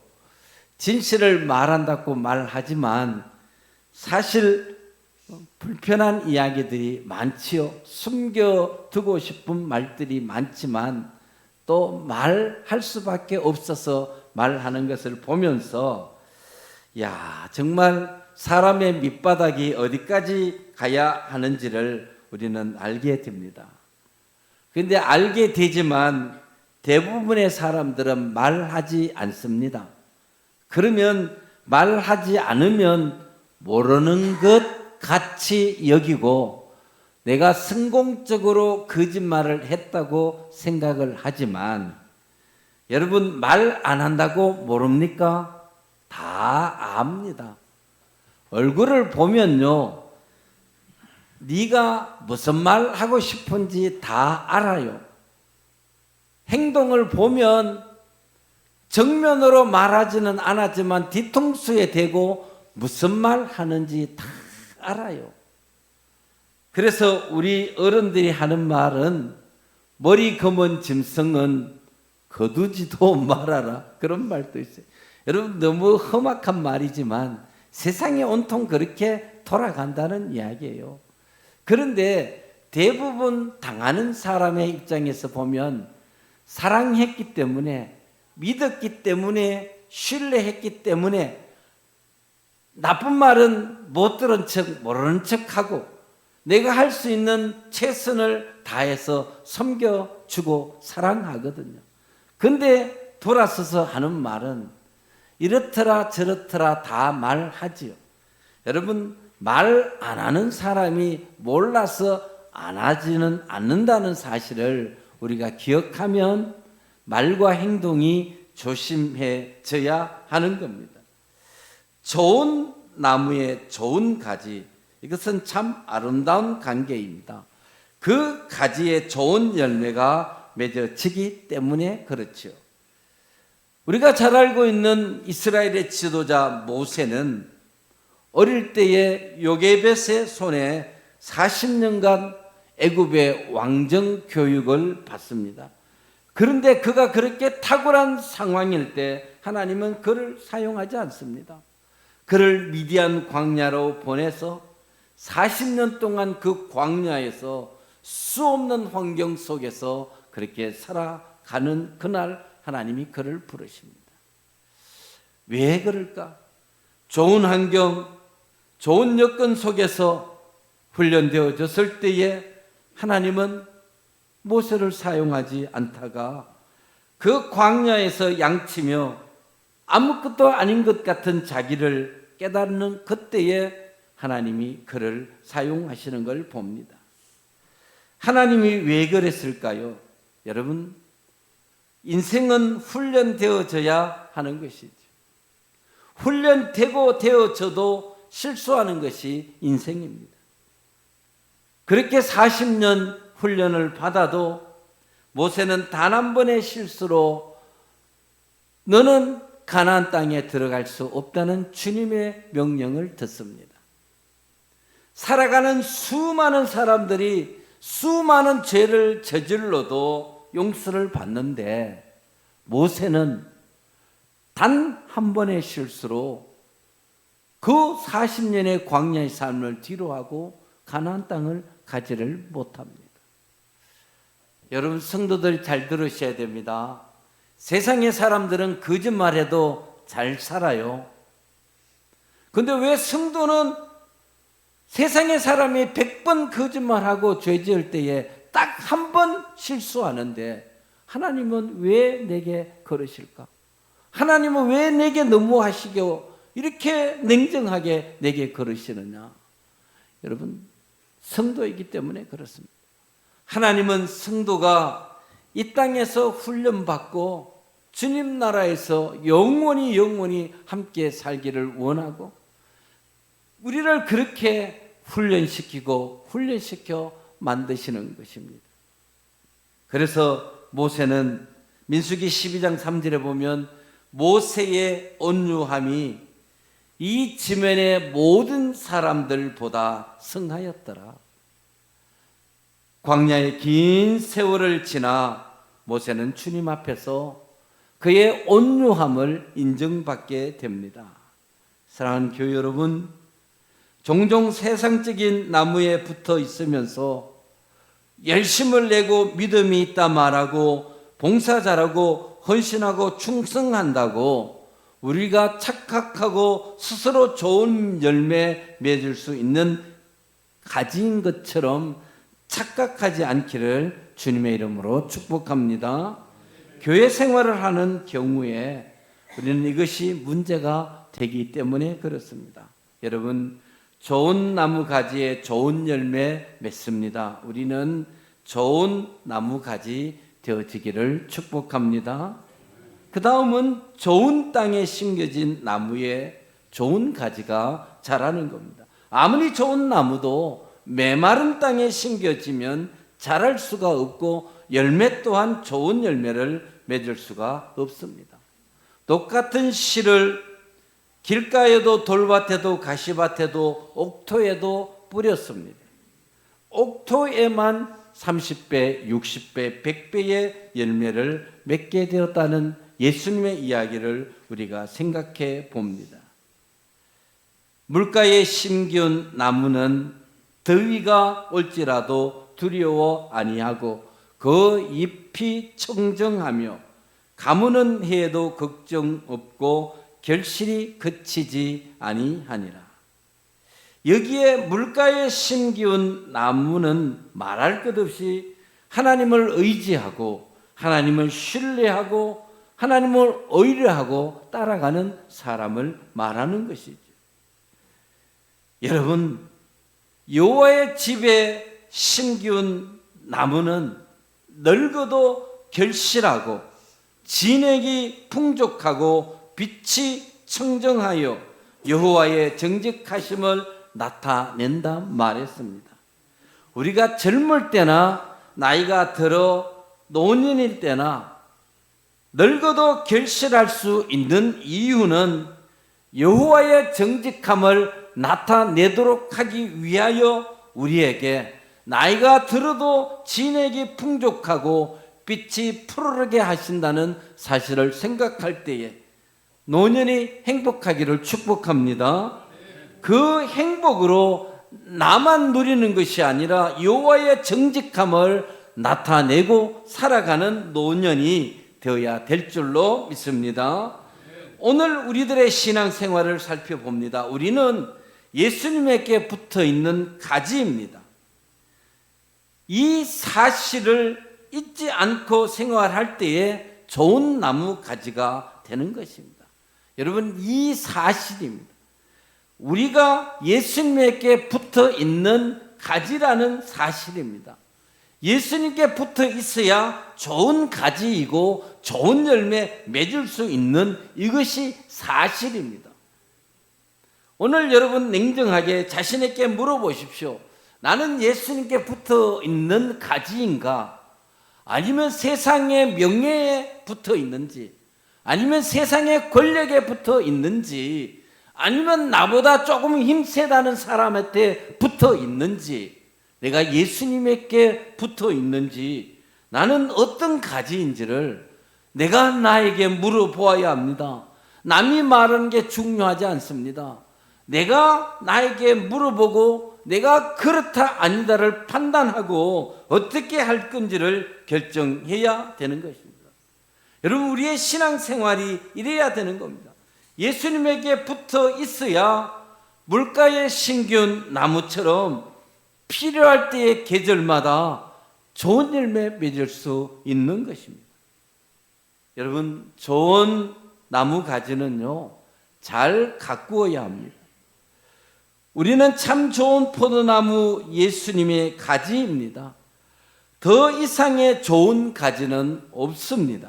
진실을 말한다고 말하지만 사실 불편한 이야기들이 많지요. 숨겨두고 싶은 말들이 많지만 또 말할 수밖에 없어서 말하는 것을 보면서 야, 정말 사람의 밑바닥이 어디까지 가야 하는지를 우리는 알게 됩니다. 그런데 알게 되지만 대부분의 사람들은 말하지 않습니다. 그러면 말하지 않으면 모르는 것 같이 여기고 내가 성공적으로 거짓말을 했다고 생각을 하지만 여러분, 말 안 한다고 모릅니까? 다 압니다. 얼굴을 보면요, 네가 무슨 말 하고 싶은지 다 알아요. 행동을 보면 정면으로 말하지는 않았지만 뒤통수에 대고 무슨 말 하는지 다 알아요. 그래서 우리 어른들이 하는 말은 머리 검은 짐승은 거두지도 말아라, 그런 말도 있어요. 여러분, 너무 험악한 말이지만 세상이 온통 그렇게 돌아간다는 이야기예요. 그런데 대부분 당하는 사람의 입장에서 보면 사랑했기 때문에, 믿었기 때문에, 신뢰했기 때문에 나쁜 말은 못 들은 척, 모르는 척하고 내가 할 수 있는 최선을 다해서 섬겨주고 사랑하거든요. 근데 돌아서서 하는 말은 이렇더라 저렇더라 다 말하지요. 여러분, 말 안 하는 사람이 몰라서 안 하지는 않는다는 사실을 우리가 기억하면 말과 행동이 조심해져야 하는 겁니다. 좋은 나무의 좋은 가지, 이것은 참 아름다운 관계입니다. 그 가지에 좋은 열매가 맺어지기 때문에 그렇죠. 우리가 잘 알고 있는 이스라엘의 지도자 모세는 어릴 때에 요게벳의 손에 40년간 애굽의 왕정 교육을 받습니다. 그런데 그가 그렇게 탁월한 상황일 때 하나님은 그를 사용하지 않습니다. 그를 미디안 광야로 보내서 40년 동안 그 광야에서 수없는 환경 속에서 그렇게 살아가는 그날 하나님이 그를 부르십니다. 왜 그럴까? 좋은 환경, 좋은 여건 속에서 훈련되어졌을 때에 하나님은 모세를 사용하지 않다가 그 광야에서 양치며 아무것도 아닌 것 같은 자기를 깨닫는 그때에 하나님이 그를 사용하시는 걸 봅니다. 하나님이 왜 그랬을까요? 여러분, 인생은 훈련되어져야 하는 것이죠. 훈련되고 되어져도 실수하는 것이 인생입니다. 그렇게 40년 훈련을 받아도 모세는 단 한 번의 실수로 너는 가나안 땅에 들어갈 수 없다는 주님의 명령을 듣습니다. 살아가는 수많은 사람들이 수많은 죄를 저질러도 용서를 받는데 모세는 단 한 번의 실수로 그 40년의 광야의 삶을 뒤로하고 가나안 땅을 가지를 못합니다. 여러분, 성도들 잘 들으셔야 됩니다. 세상의 사람들은 거짓말해도 잘 살아요. 근데 왜 성도는 세상의 사람이 100번 거짓말하고 죄 지을 때에 딱 한 번 실수하는데 하나님은 왜 내게 그러실까? 하나님은 왜 내게 너무하시고 이렇게 냉정하게 내게 그러시느냐? 여러분, 성도이기 때문에 그렇습니다. 하나님은 성도가 이 땅에서 훈련받고 주님 나라에서 영원히 함께 살기를 원하고 우리를 그렇게 훈련시켜 만드시는 것입니다. 그래서 모세는 민수기 12장 3절에 보면 모세의 온유함이 이 지면의 모든 사람들보다 성하였더라. 광야의 긴 세월을 지나 모세는 주님 앞에서 그의 온유함을 인정받게 됩니다. 사랑하는 교회 여러분, 종종 세상적인 나무에 붙어 있으면서 열심을 내고 믿음이 있다 말하고 봉사 잘하고 헌신하고 충성한다고 우리가 착각하고 스스로 좋은 열매 맺을 수 있는 가지인 것처럼 착각하지 않기를 주님의 이름으로 축복합니다. 교회 생활을 하는 경우에 우리는 이것이 문제가 되기 때문에 그렇습니다. 여러분, 좋은 나무 가지에 좋은 열매 맺습니다. 우리는 좋은 나무 가지 되어지기를 축복합니다. 그 다음은 좋은 땅에 심겨진 나무에 좋은 가지가 자라는 겁니다. 아무리 좋은 나무도 메마른 땅에 심겨지면 자랄 수가 없고 열매 또한 좋은 열매를 맺을 수가 없습니다. 똑같은 씨를 길가에도 돌밭에도 가시밭에도 옥토에도 뿌렸습니다. 옥토에만 30배, 60배, 100배의 열매를 맺게 되었다는 예수님의 이야기를 우리가 생각해 봅니다. 물가에 심기운 나무는 더위가 올지라도 두려워 아니하고 그 잎이 청정하며 가무는 해에도 걱정 없고 결실이 그치지 아니하니라. 여기에 물가에 심기운 나무는 말할 것 없이 하나님을 의지하고 하나님을 신뢰하고 하나님을 의뢰하고 따라가는 사람을 말하는 것이죠. 여러분, 여호와의 집에 심기운 나무는 늙어도 결실하고 진액이 풍족하고 빛이 청정하여 여호와의 정직하심을 나타낸다 말했습니다. 우리가 젊을 때나 나이가 들어 노년일 때나 늙어도 결실할 수 있는 이유는 여호와의 정직함을 나타내도록 하기 위하여 우리에게 나이가 들어도 진액이 풍족하고 빛이 푸르르게 하신다는 사실을 생각할 때에 노년이 행복하기를 축복합니다. 그 행복으로 나만 누리는 것이 아니라 여호와의 정직함을 나타내고 살아가는 노년이 되어야 될 줄로 믿습니다. 오늘 우리들의 신앙생활을 살펴봅니다. 우리는 예수님에게 붙어 있는 가지입니다. 이 사실을 잊지 않고 생활할 때에 좋은 나무 가지가 되는 것입니다. 여러분, 이 사실입니다. 우리가 예수님에게 붙어 있는 가지라는 사실입니다. 예수님께 붙어 있어야 좋은 가지이고 좋은 열매 맺을 수 있는 이것이 사실입니다. 오늘 여러분 냉정하게 자신에게 물어보십시오. 나는 예수님께 붙어 있는 가지인가? 아니면 세상의 명예에 붙어 있는지, 아니면 세상의 권력에 붙어 있는지, 아니면 나보다 조금 힘세다는 사람한테 붙어 있는지, 내가 예수님에게 붙어 있는지, 나는 어떤 가지인지를 내가 나에게 물어보아야 합니다. 남이 말하는 게 중요하지 않습니다. 내가 나에게 물어보고 내가 그렇다 아니다를 판단하고 어떻게 할 건지를 결정해야 되는 것입니다. 여러분, 우리의 신앙생활이 이래야 되는 겁니다. 예수님에게 붙어 있어야 물가에 심겨운 나무처럼 필요할 때의 계절마다 좋은 열매 맺을 수 있는 것입니다. 여러분, 좋은 나무 가지는요, 잘 가꾸어야 합니다. 우리는 참 좋은 포도나무 예수님의 가지입니다. 더 이상의 좋은 가지는 없습니다.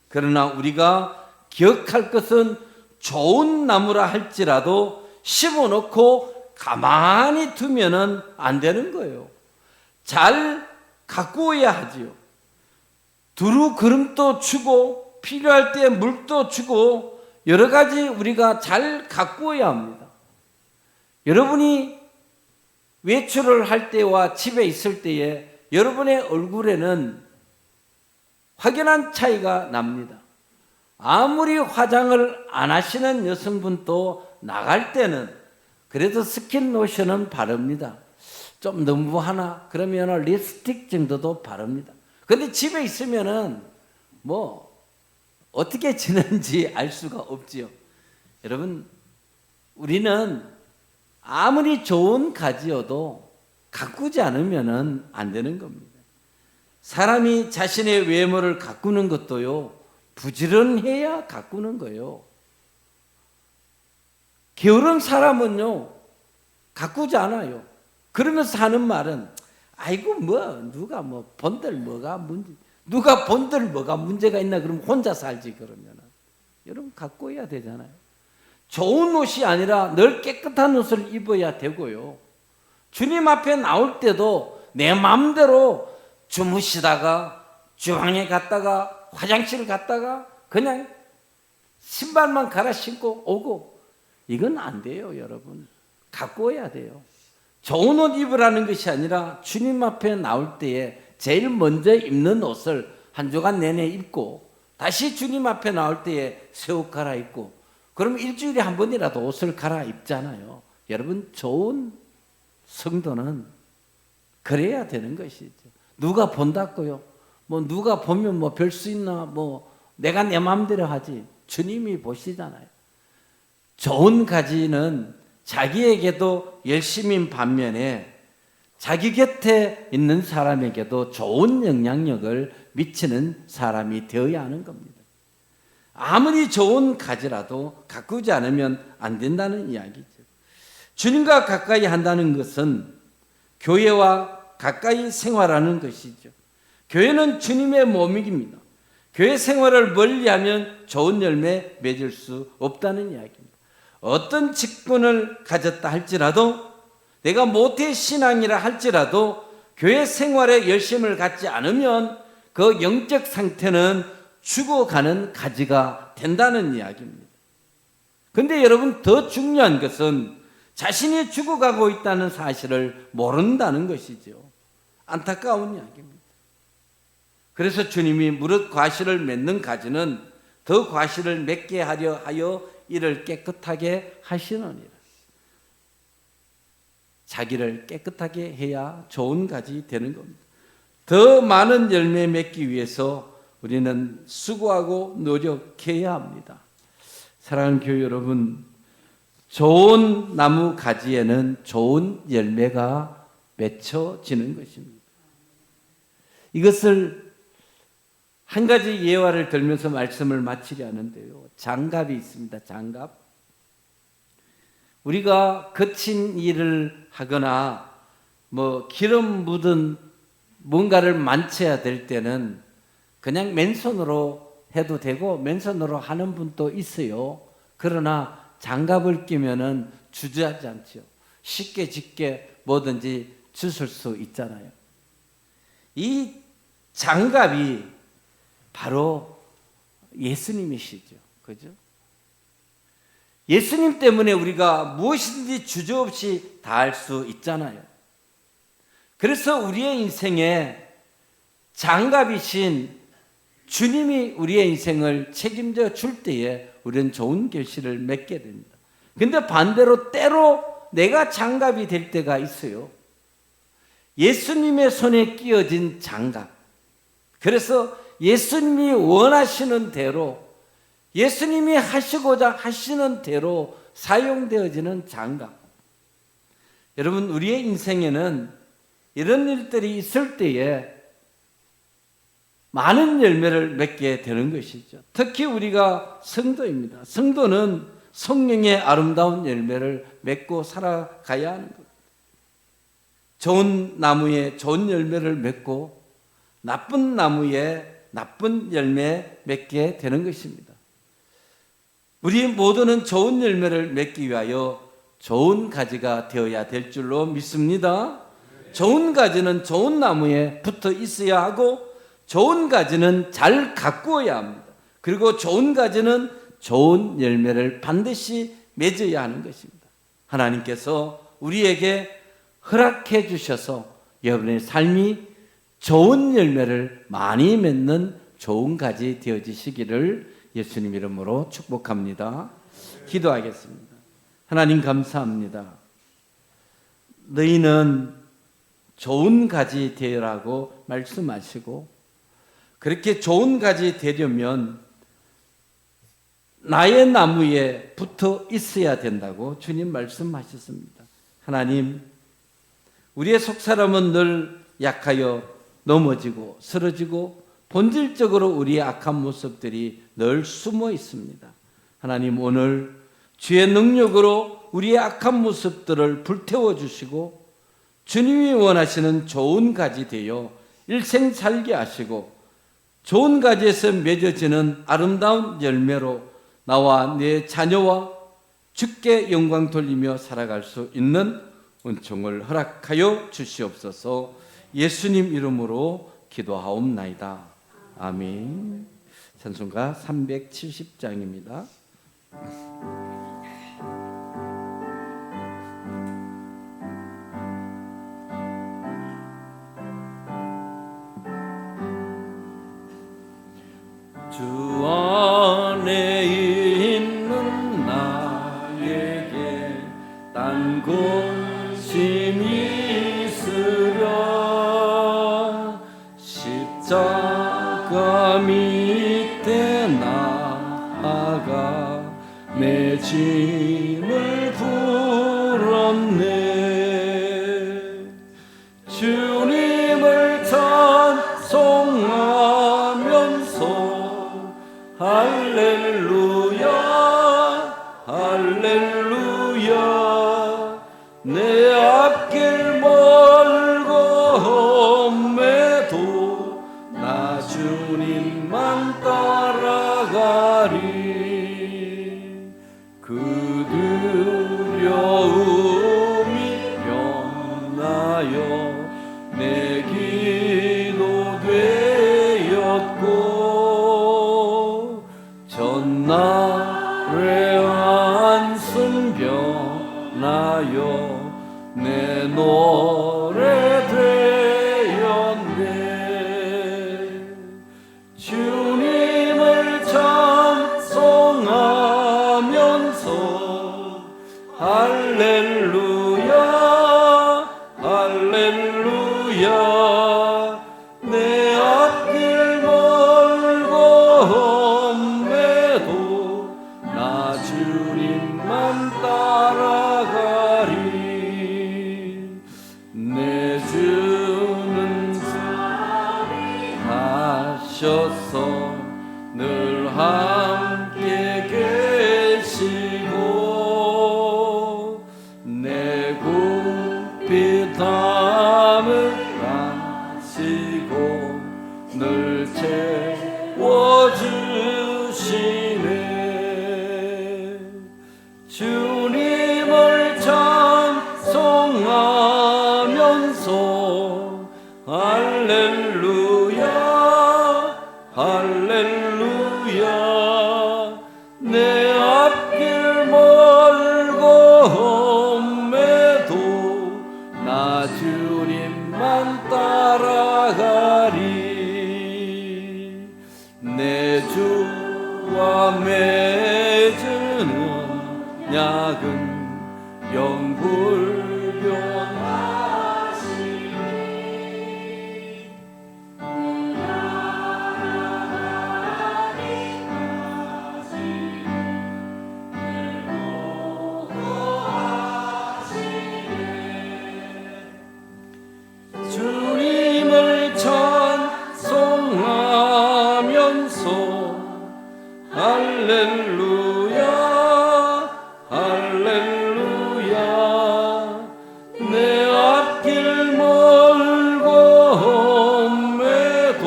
그러나 우리가 기억할 것은 좋은 나무라 할지라도 심어놓고 가만히 두면은 안 되는 거예요. 잘 가꾸어야 하지요. 두루 그름도 주고 필요할 때 물도 주고 여러 가지 우리가 잘 가꾸어야 합니다. 여러분이 외출을 할 때와 집에 있을 때에 여러분의 얼굴에는 확연한 차이가 납니다. 아무리 화장을 안 하시는 여성분도 나갈 때는 그래도 스킨 로션은 바릅니다. 좀 너무하나? 그러면 립스틱 정도도 바릅니다. 근데 집에 있으면은 뭐 어떻게 지는지 알 수가 없지요. 여러분, 우리는 아무리 좋은 가지여도 가꾸지 않으면은 안 되는 겁니다. 사람이 자신의 외모를 가꾸는 것도요, 부지런해야 가꾸는 거예요. 게으른 사람은요, 가꾸지 않아요. 그러면서 하는 말은, 아이고, 누가 본들 뭐가 문제가 있나, 그러면 혼자 살지, 그러면은. 여러분, 가꾸어야 되잖아요. 좋은 옷이 아니라 늘 깨끗한 옷을 입어야 되고요. 주님 앞에 나올 때도 내 마음대로 주무시다가 주방에 갔다가 화장실 갔다가 그냥 신발만 갈아 신고 오고, 이건 안 돼요, 여러분. 가꾸어야 돼요. 좋은 옷 입으라는 것이 아니라 주님 앞에 나올 때에 제일 먼저 입는 옷을 한 주간 내내 입고 다시 주님 앞에 나올 때에 새 옷 갈아입고, 그럼 일주일에 한 번이라도 옷을 갈아입잖아요. 여러분, 좋은 성도는 그래야 되는 것이죠. 누가 본다고요? 누가 보면 별 수 있나? 내가 내 마음대로 하지. 주님이 보시잖아요. 좋은 가지는 자기에게도 열심인 반면에 자기 곁에 있는 사람에게도 좋은 영향력을 미치는 사람이 되어야 하는 겁니다. 아무리 좋은 가지라도 가꾸지 않으면 안 된다는 이야기죠. 주님과 가까이 한다는 것은 교회와 가까이 생활하는 것이죠. 교회는 주님의 몸입니다. 교회 생활을 멀리하면 좋은 열매 맺을 수 없다는 이야기입니다. 어떤 직분을 가졌다 할지라도, 내가 모태 신앙이라 할지라도 교회 생활에 열심을 갖지 않으면 그 영적 상태는 죽어가는 가지가 된다는 이야기입니다. 그런데 여러분, 더 중요한 것은 자신이 죽어가고 있다는 사실을 모른다는 것이죠. 안타까운 이야기입니다. 그래서 주님이 무릇 과실을 맺는 가지는 더 과실을 맺게 하려 하여 이를 깨끗하게 하시느니라. 자기를 깨끗하게 해야 좋은 가지 되는 겁니다. 더 많은 열매 맺기 위해서 우리는 수고하고 노력해야 합니다. 사랑하는 교회 여러분, 좋은 나무 가지에는 좋은 열매가 맺혀지는 것입니다. 이것을 한 가지 예화를 들면서 말씀을 마치려 하는데요. 장갑이 있습니다. 장갑. 우리가 거친 일을 하거나 기름 묻은 뭔가를 만져야 될 때는 그냥 맨손으로 해도 되고 맨손으로 하는 분도 있어요. 그러나 장갑을 끼면은 주저하지 않죠. 쉽게 뭐든지 주술 수 있잖아요. 이 장갑이 바로 예수님이시죠. 그죠? 예수님 때문에 우리가 무엇이든지 주저없이 다 할 수 있잖아요. 그래서 우리의 인생에 장갑이신 주님이 우리의 인생을 책임져 줄 때에 우리는 좋은 결실을 맺게 됩니다. 근데 반대로 때로 내가 장갑이 될 때가 있어요. 예수님의 손에 끼어진 장갑. 그래서 예수님이 원하시는 대로, 예수님이 하시고자 하시는 대로 사용되어지는 장갑. 여러분, 우리의 인생에는 이런 일들이 있을 때에 많은 열매를 맺게 되는 것이죠. 특히 우리가 성도입니다. 성도는 성령의 아름다운 열매를 맺고 살아가야 하는 것. 좋은 나무에 좋은 열매를 맺고 나쁜 나무에 나쁜 열매 맺게 되는 것입니다. 우리 모두는 좋은 열매를 맺기 위하여 좋은 가지가 되어야 될 줄로 믿습니다. 좋은 가지는 좋은 나무에 붙어 있어야 하고, 좋은 가지는 잘 가꾸어야 합니다. 그리고 좋은 가지는 좋은 열매를 반드시 맺어야 하는 것입니다. 하나님께서 우리에게 허락해 주셔서 여러분의 삶이 좋은 열매를 많이 맺는 좋은 가지 되어지시기를 예수님 이름으로 축복합니다. 기도하겠습니다. 하나님 감사합니다. 너희는 좋은 가지 되라고 말씀하시고, 그렇게 좋은 가지 되려면 나의 나무에 붙어 있어야 된다고 주님 말씀하셨습니다. 하나님, 우리의 속사람은 늘 약하여 넘어지고 쓰러지고 본질적으로 우리의 악한 모습들이 늘 숨어 있습니다. 하나님, 오늘 주의 능력으로 우리의 악한 모습들을 불태워 주시고 주님이 원하시는 좋은 가지 되어 일생 살게 하시고 좋은 가지에서 맺어지는 아름다운 열매로 나와 내 자녀와 주께 영광 돌리며 살아갈 수 있는 은총을 허락하여 주시옵소서. 예수님 이름으로 기도하옵나이다. 아멘. 찬송가 370장입니다. 주 안에 있는 나에게 딴 곳이 있으랴. 십자가 밑에 나아가 내 짐을 풀었네. 주님을 찬송하면서 할렐루야 할렐루야. 내 앞길 멀고 험해도 나 주님만 따라가리. 그 두려움이 변하여 내 기도 되었고 전날의 한숨 변하여 내 노래 되었네. 주님을 찬송하면서 할렐루야 할렐루야. 내 앞길 멀고 험해도 나 주님만 따라가리. 내 주는 하셔서 늘 함께 계시고 내 굽히담을 가시고 늘 채워주시네. 주님을 찬송하면서 할렐루야 할렐루야. 내 앞길 멀고 험해도 나 주님만 따라가리. 내 주와 맺은 약은 영불변하시니. 주님을 찬송하면서 할렐루야 할렐루야. 내 앞길 멀고 험해도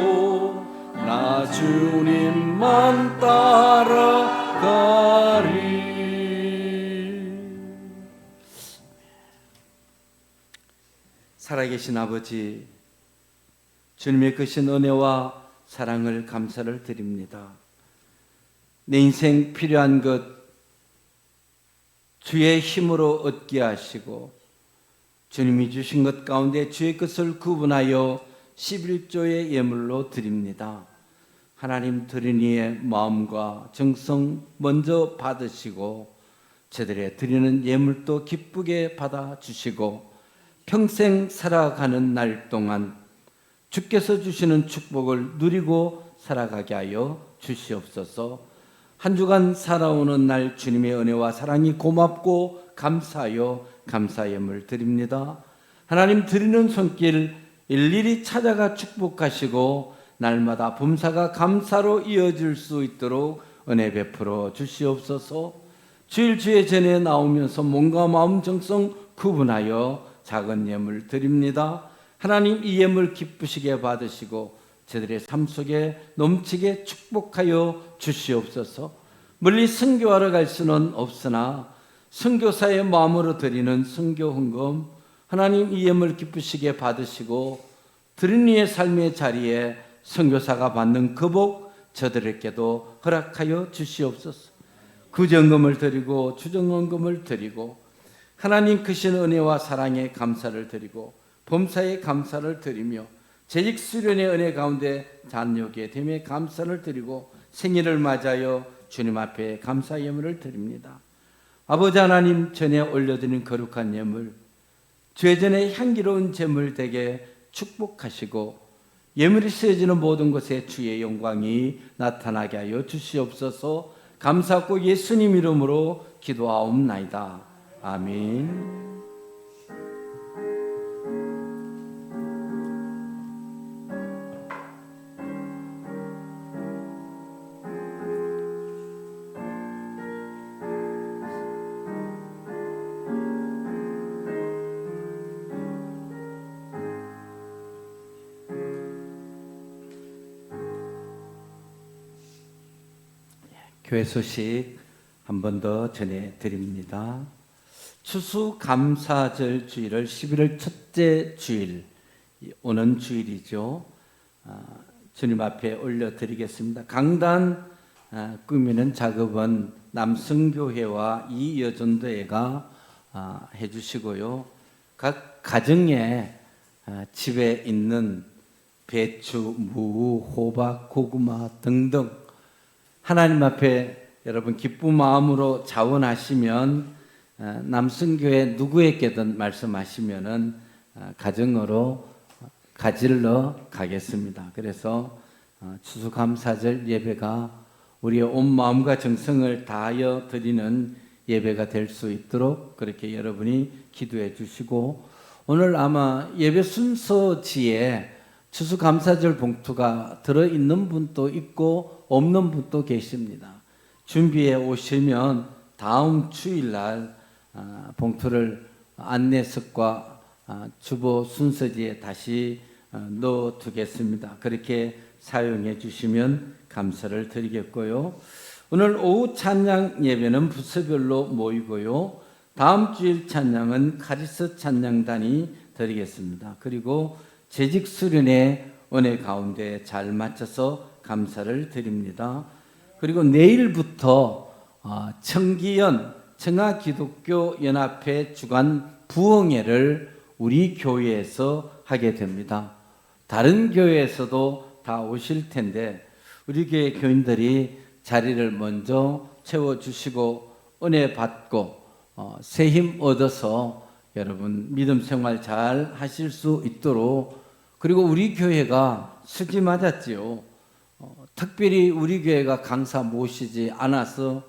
나 주님만 따라가리. 살아계신 아버지, 주님의 크신 은혜와 사랑을 감사를 드립니다. 내 인생 필요한 것 주의 힘으로 얻게 하시고 주님이 주신 것 가운데 주의 것을 구분하여 11조의 예물로 드립니다. 하나님 드리니의 마음과 정성 먼저 받으시고 저들의 드리는 예물도 기쁘게 받아주시고 평생 살아가는 날 동안 주께서 주시는 축복을 누리고 살아가게 하여 주시옵소서. 한 주간 살아오는 날 주님의 은혜와 사랑이 고맙고 감사하여 감사함을 드립니다. 하나님 드리는 손길 일일이 찾아가 축복하시고 날마다 범사가 감사로 이어질 수 있도록 은혜 베풀어 주시옵소서. 주일 주의 전에 나오면서 몸과 마음 정성 구분하여 작은 예물 드립니다. 하나님 이 예물 기쁘시게 받으시고 저들의 삶 속에 넘치게 축복하여 주시옵소서. 멀리 선교하러 갈 수는 없으나 선교사의 마음으로 드리는 선교 헌금 하나님 이 예물 기쁘시게 받으시고 드린 이의 삶의 자리에 선교사가 받는 그 복 저들에게도 허락하여 주시옵소서. 구정금을 드리고 주정헌금을 드리고 하나님 크신 은혜와 사랑에 감사를 드리고 범사에 감사를 드리며 재직 수련의 은혜 가운데 자녀게 됨에 감사를 드리고 생일을 맞아요 주님 앞에 감사 예물을 드립니다. 아버지 하나님 전에 올려드린 거룩한 예물 죄전에 향기로운 제물 되게 축복하시고 예물이 쓰여지는 모든 곳에 주의 영광이 나타나게 하여 주시옵소서. 감사하고 예수님 이름으로 기도하옵나이다. 아멘. 교회 소식 한 번 더 전해드립니다. 추수감사절 주일을 11월 첫째 주일, 오는 주일이죠. 주님 앞에 올려드리겠습니다. 강단 꾸미는 작업은 남성교회와 이여전도회가 해주시고요. 각 가정에 집에 있는 배추, 무, 호박, 고구마 등등 하나님 앞에 여러분 기쁜 마음으로 자원하시면 남성교회 누구에게든 말씀하시면은 가정으로 가질러 가겠습니다. 그래서 추수감사절 예배가 우리의 온 마음과 정성을 다하여 드리는 예배가 될 수 있도록 그렇게 여러분이 기도해 주시고 오늘 아마 예배 순서지에 추수감사절 봉투가 들어있는 분도 있고 없는 분도 계십니다. 준비해 오시면 다음 주일날 봉투를 안내석과 주보 순서지에 다시 넣어두겠습니다. 그렇게 사용해 주시면 감사를 드리겠고요. 오늘 오후 찬양 예배는 부서별로 모이고요. 다음 주일 찬양은 카리스 찬양단이 드리겠습니다. 그리고 재직 수련의 은혜 가운데 잘 맞춰서 감사를 드립니다. 그리고 내일부터 청기연 청하기독교연합회 주간 부흥회를 우리 교회에서 하게 됩니다. 다른 교회에서도 다 오실 텐데 우리 교회 교인들이 자리를 먼저 채워주시고 은혜 받고 새 힘 얻어서 여러분 믿음 생활 잘 하실 수 있도록 그리고 우리 교회가 수지 맞았지요. 특별히 우리 교회가 강사 모시지 않아서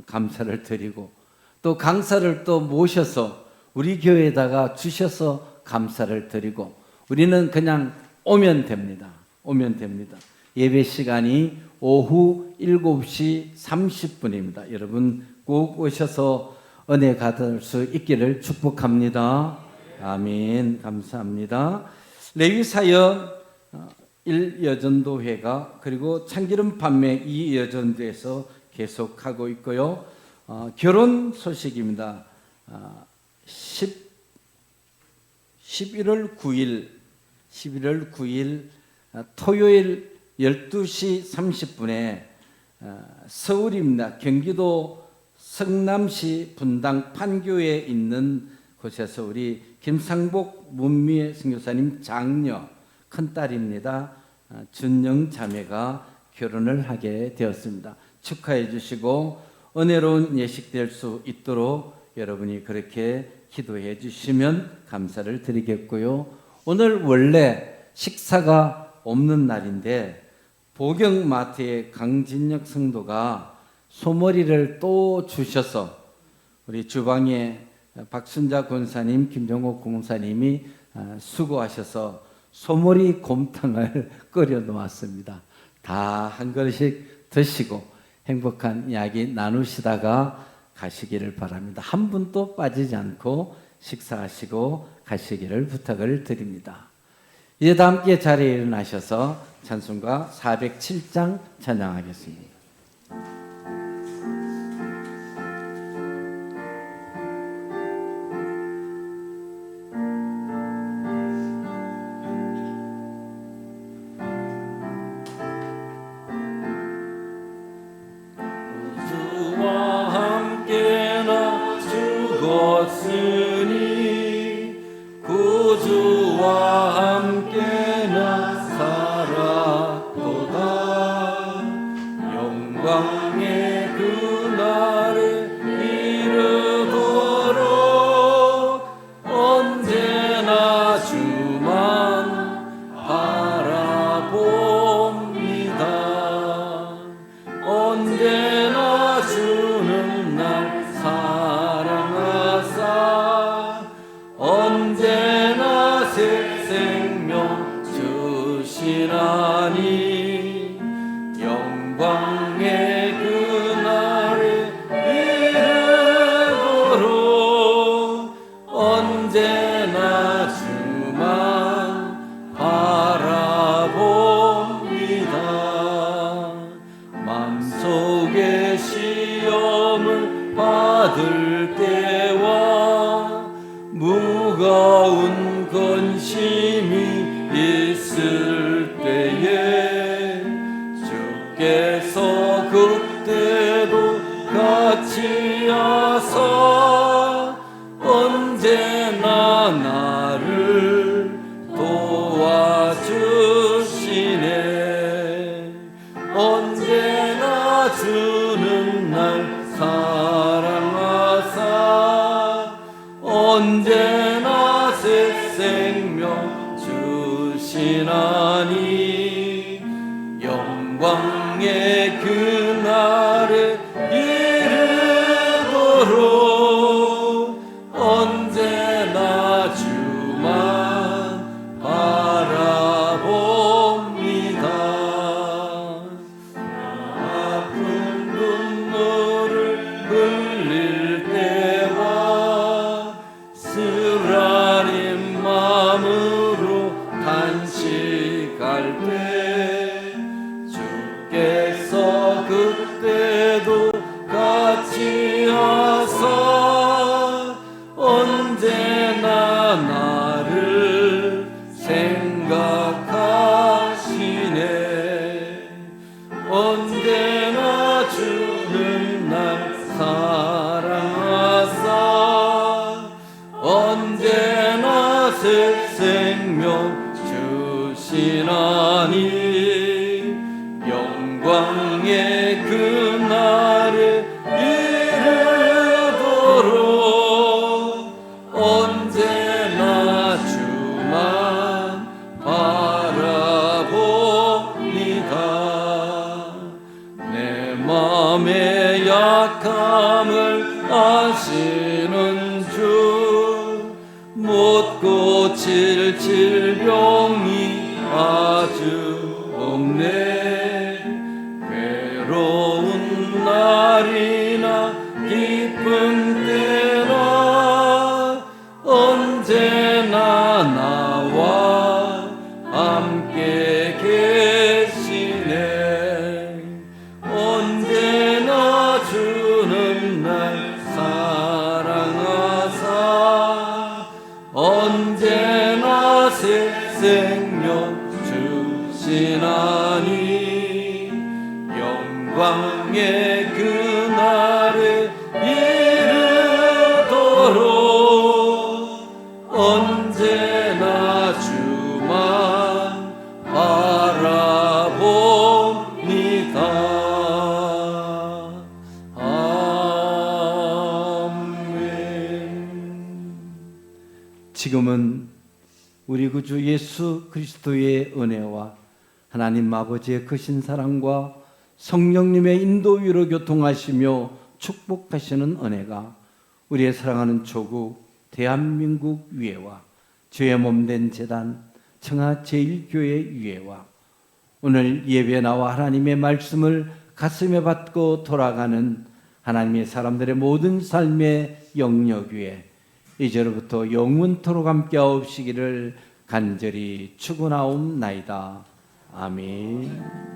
감사를 드리고 또 강사를 또 모셔서 우리 교회에다가 주셔서 감사를 드리고 우리는 그냥 오면 됩니다. 오면 됩니다. 예배 시간이 오후 7시 30분입니다. 여러분 꼭 오셔서 은혜 받을 수 있기를 축복합니다. 아멘. 감사합니다. 레위사역 1여전도회가 그리고 참기름 판매 2여전도에서 계속하고 있고요. 결혼 소식입니다. 11월 9일 토요일 12시 30분에 서울입니다. 경기도 성남시 분당 판교에 있는 곳에서 우리 김상복 문미애 선교사님 장녀 큰딸입니다. 준영 자매가 결혼을 하게 되었습니다. 축하해 주시고 은혜로운 예식 될 수 있도록 여러분이 그렇게 기도해 주시면 감사를 드리겠고요. 오늘 원래 식사가 없는 날인데 보경마트의 강진혁 성도가 소머리를 또 주셔서 우리 주방에 박순자 권사님, 김정옥 권사님이 수고하셔서 소머리 곰탕을 끓여 놓았습니다. 다 한 그릇씩 드시고 행복한 이야기 나누시다가 가시기를 바랍니다. 한 분도 빠지지 않고 식사하시고 가시기를 부탁을 드립니다. 이제 다 함께 자리에 일어나셔서 찬송가 407장 찬양하겠습니다. 주와 함께나 죽었으니 구주와 함께나 살았도다. 영광의 그날에 이르도록 언제나 주만 바라봅니다. 언제나 주는 날 사랑하사 언제나 새 생명 주시나니 영광의 그날에 이르도록 언제나 주만 바라봅니다. 만속의 시험을 받을 때와 무거운 근심이 있을 때에 주께서 그때도 같이 하사 언제나 나를 도와주시네. 언제나 주는 날 사랑하사 언제나 새 생명 주시나니 영광의 그날에 이르도록 언제나 주만 바라봅니다. 아픈 눈물을 흘릴 때와 쓰라린 마음으로 단식할 때 주께서 그때도 같이 하사 언제나 나를 생각하시네. 언제나 주는 날 사랑하사 언제나 새 생명 주시나니 영광의 그날에 이르도록 언제나 주만 바라봅니다. 내 맘의 약함을 아시는 주 못 고칠 질병이 아주 없네. 괴로운 날이나 기쁜 때나 언제나 나와 함께 계시네. 언제나 주는 날 사랑하사 언제나 새 생명 주시나니 영광의 그날에 이르도록 언제나 주만 바라봅니다. 아멘. 우리 구주 예수 그리스도의 은혜와 하나님 아버지의 크신 사랑과 성령님의 인도 위로 교통하시며 축복하시는 은혜가 우리의 사랑하는 조국 대한민국 위에와 죄의 몸된 재단 청하 제1교회 위에와 오늘 예배에 나와 하나님의 말씀을 가슴에 받고 돌아가는 하나님의 사람들의 모든 삶의 영역 위에 이제로부터 영원토록 함께하옵시기를 간절히 축원하옵나이다. 아멘.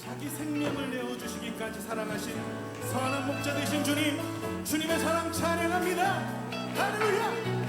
자기 생명을 내어주시기까지 사랑하신 선한 목자 되신 주님, 주님의 사랑 찬양합니다. 할렐루야.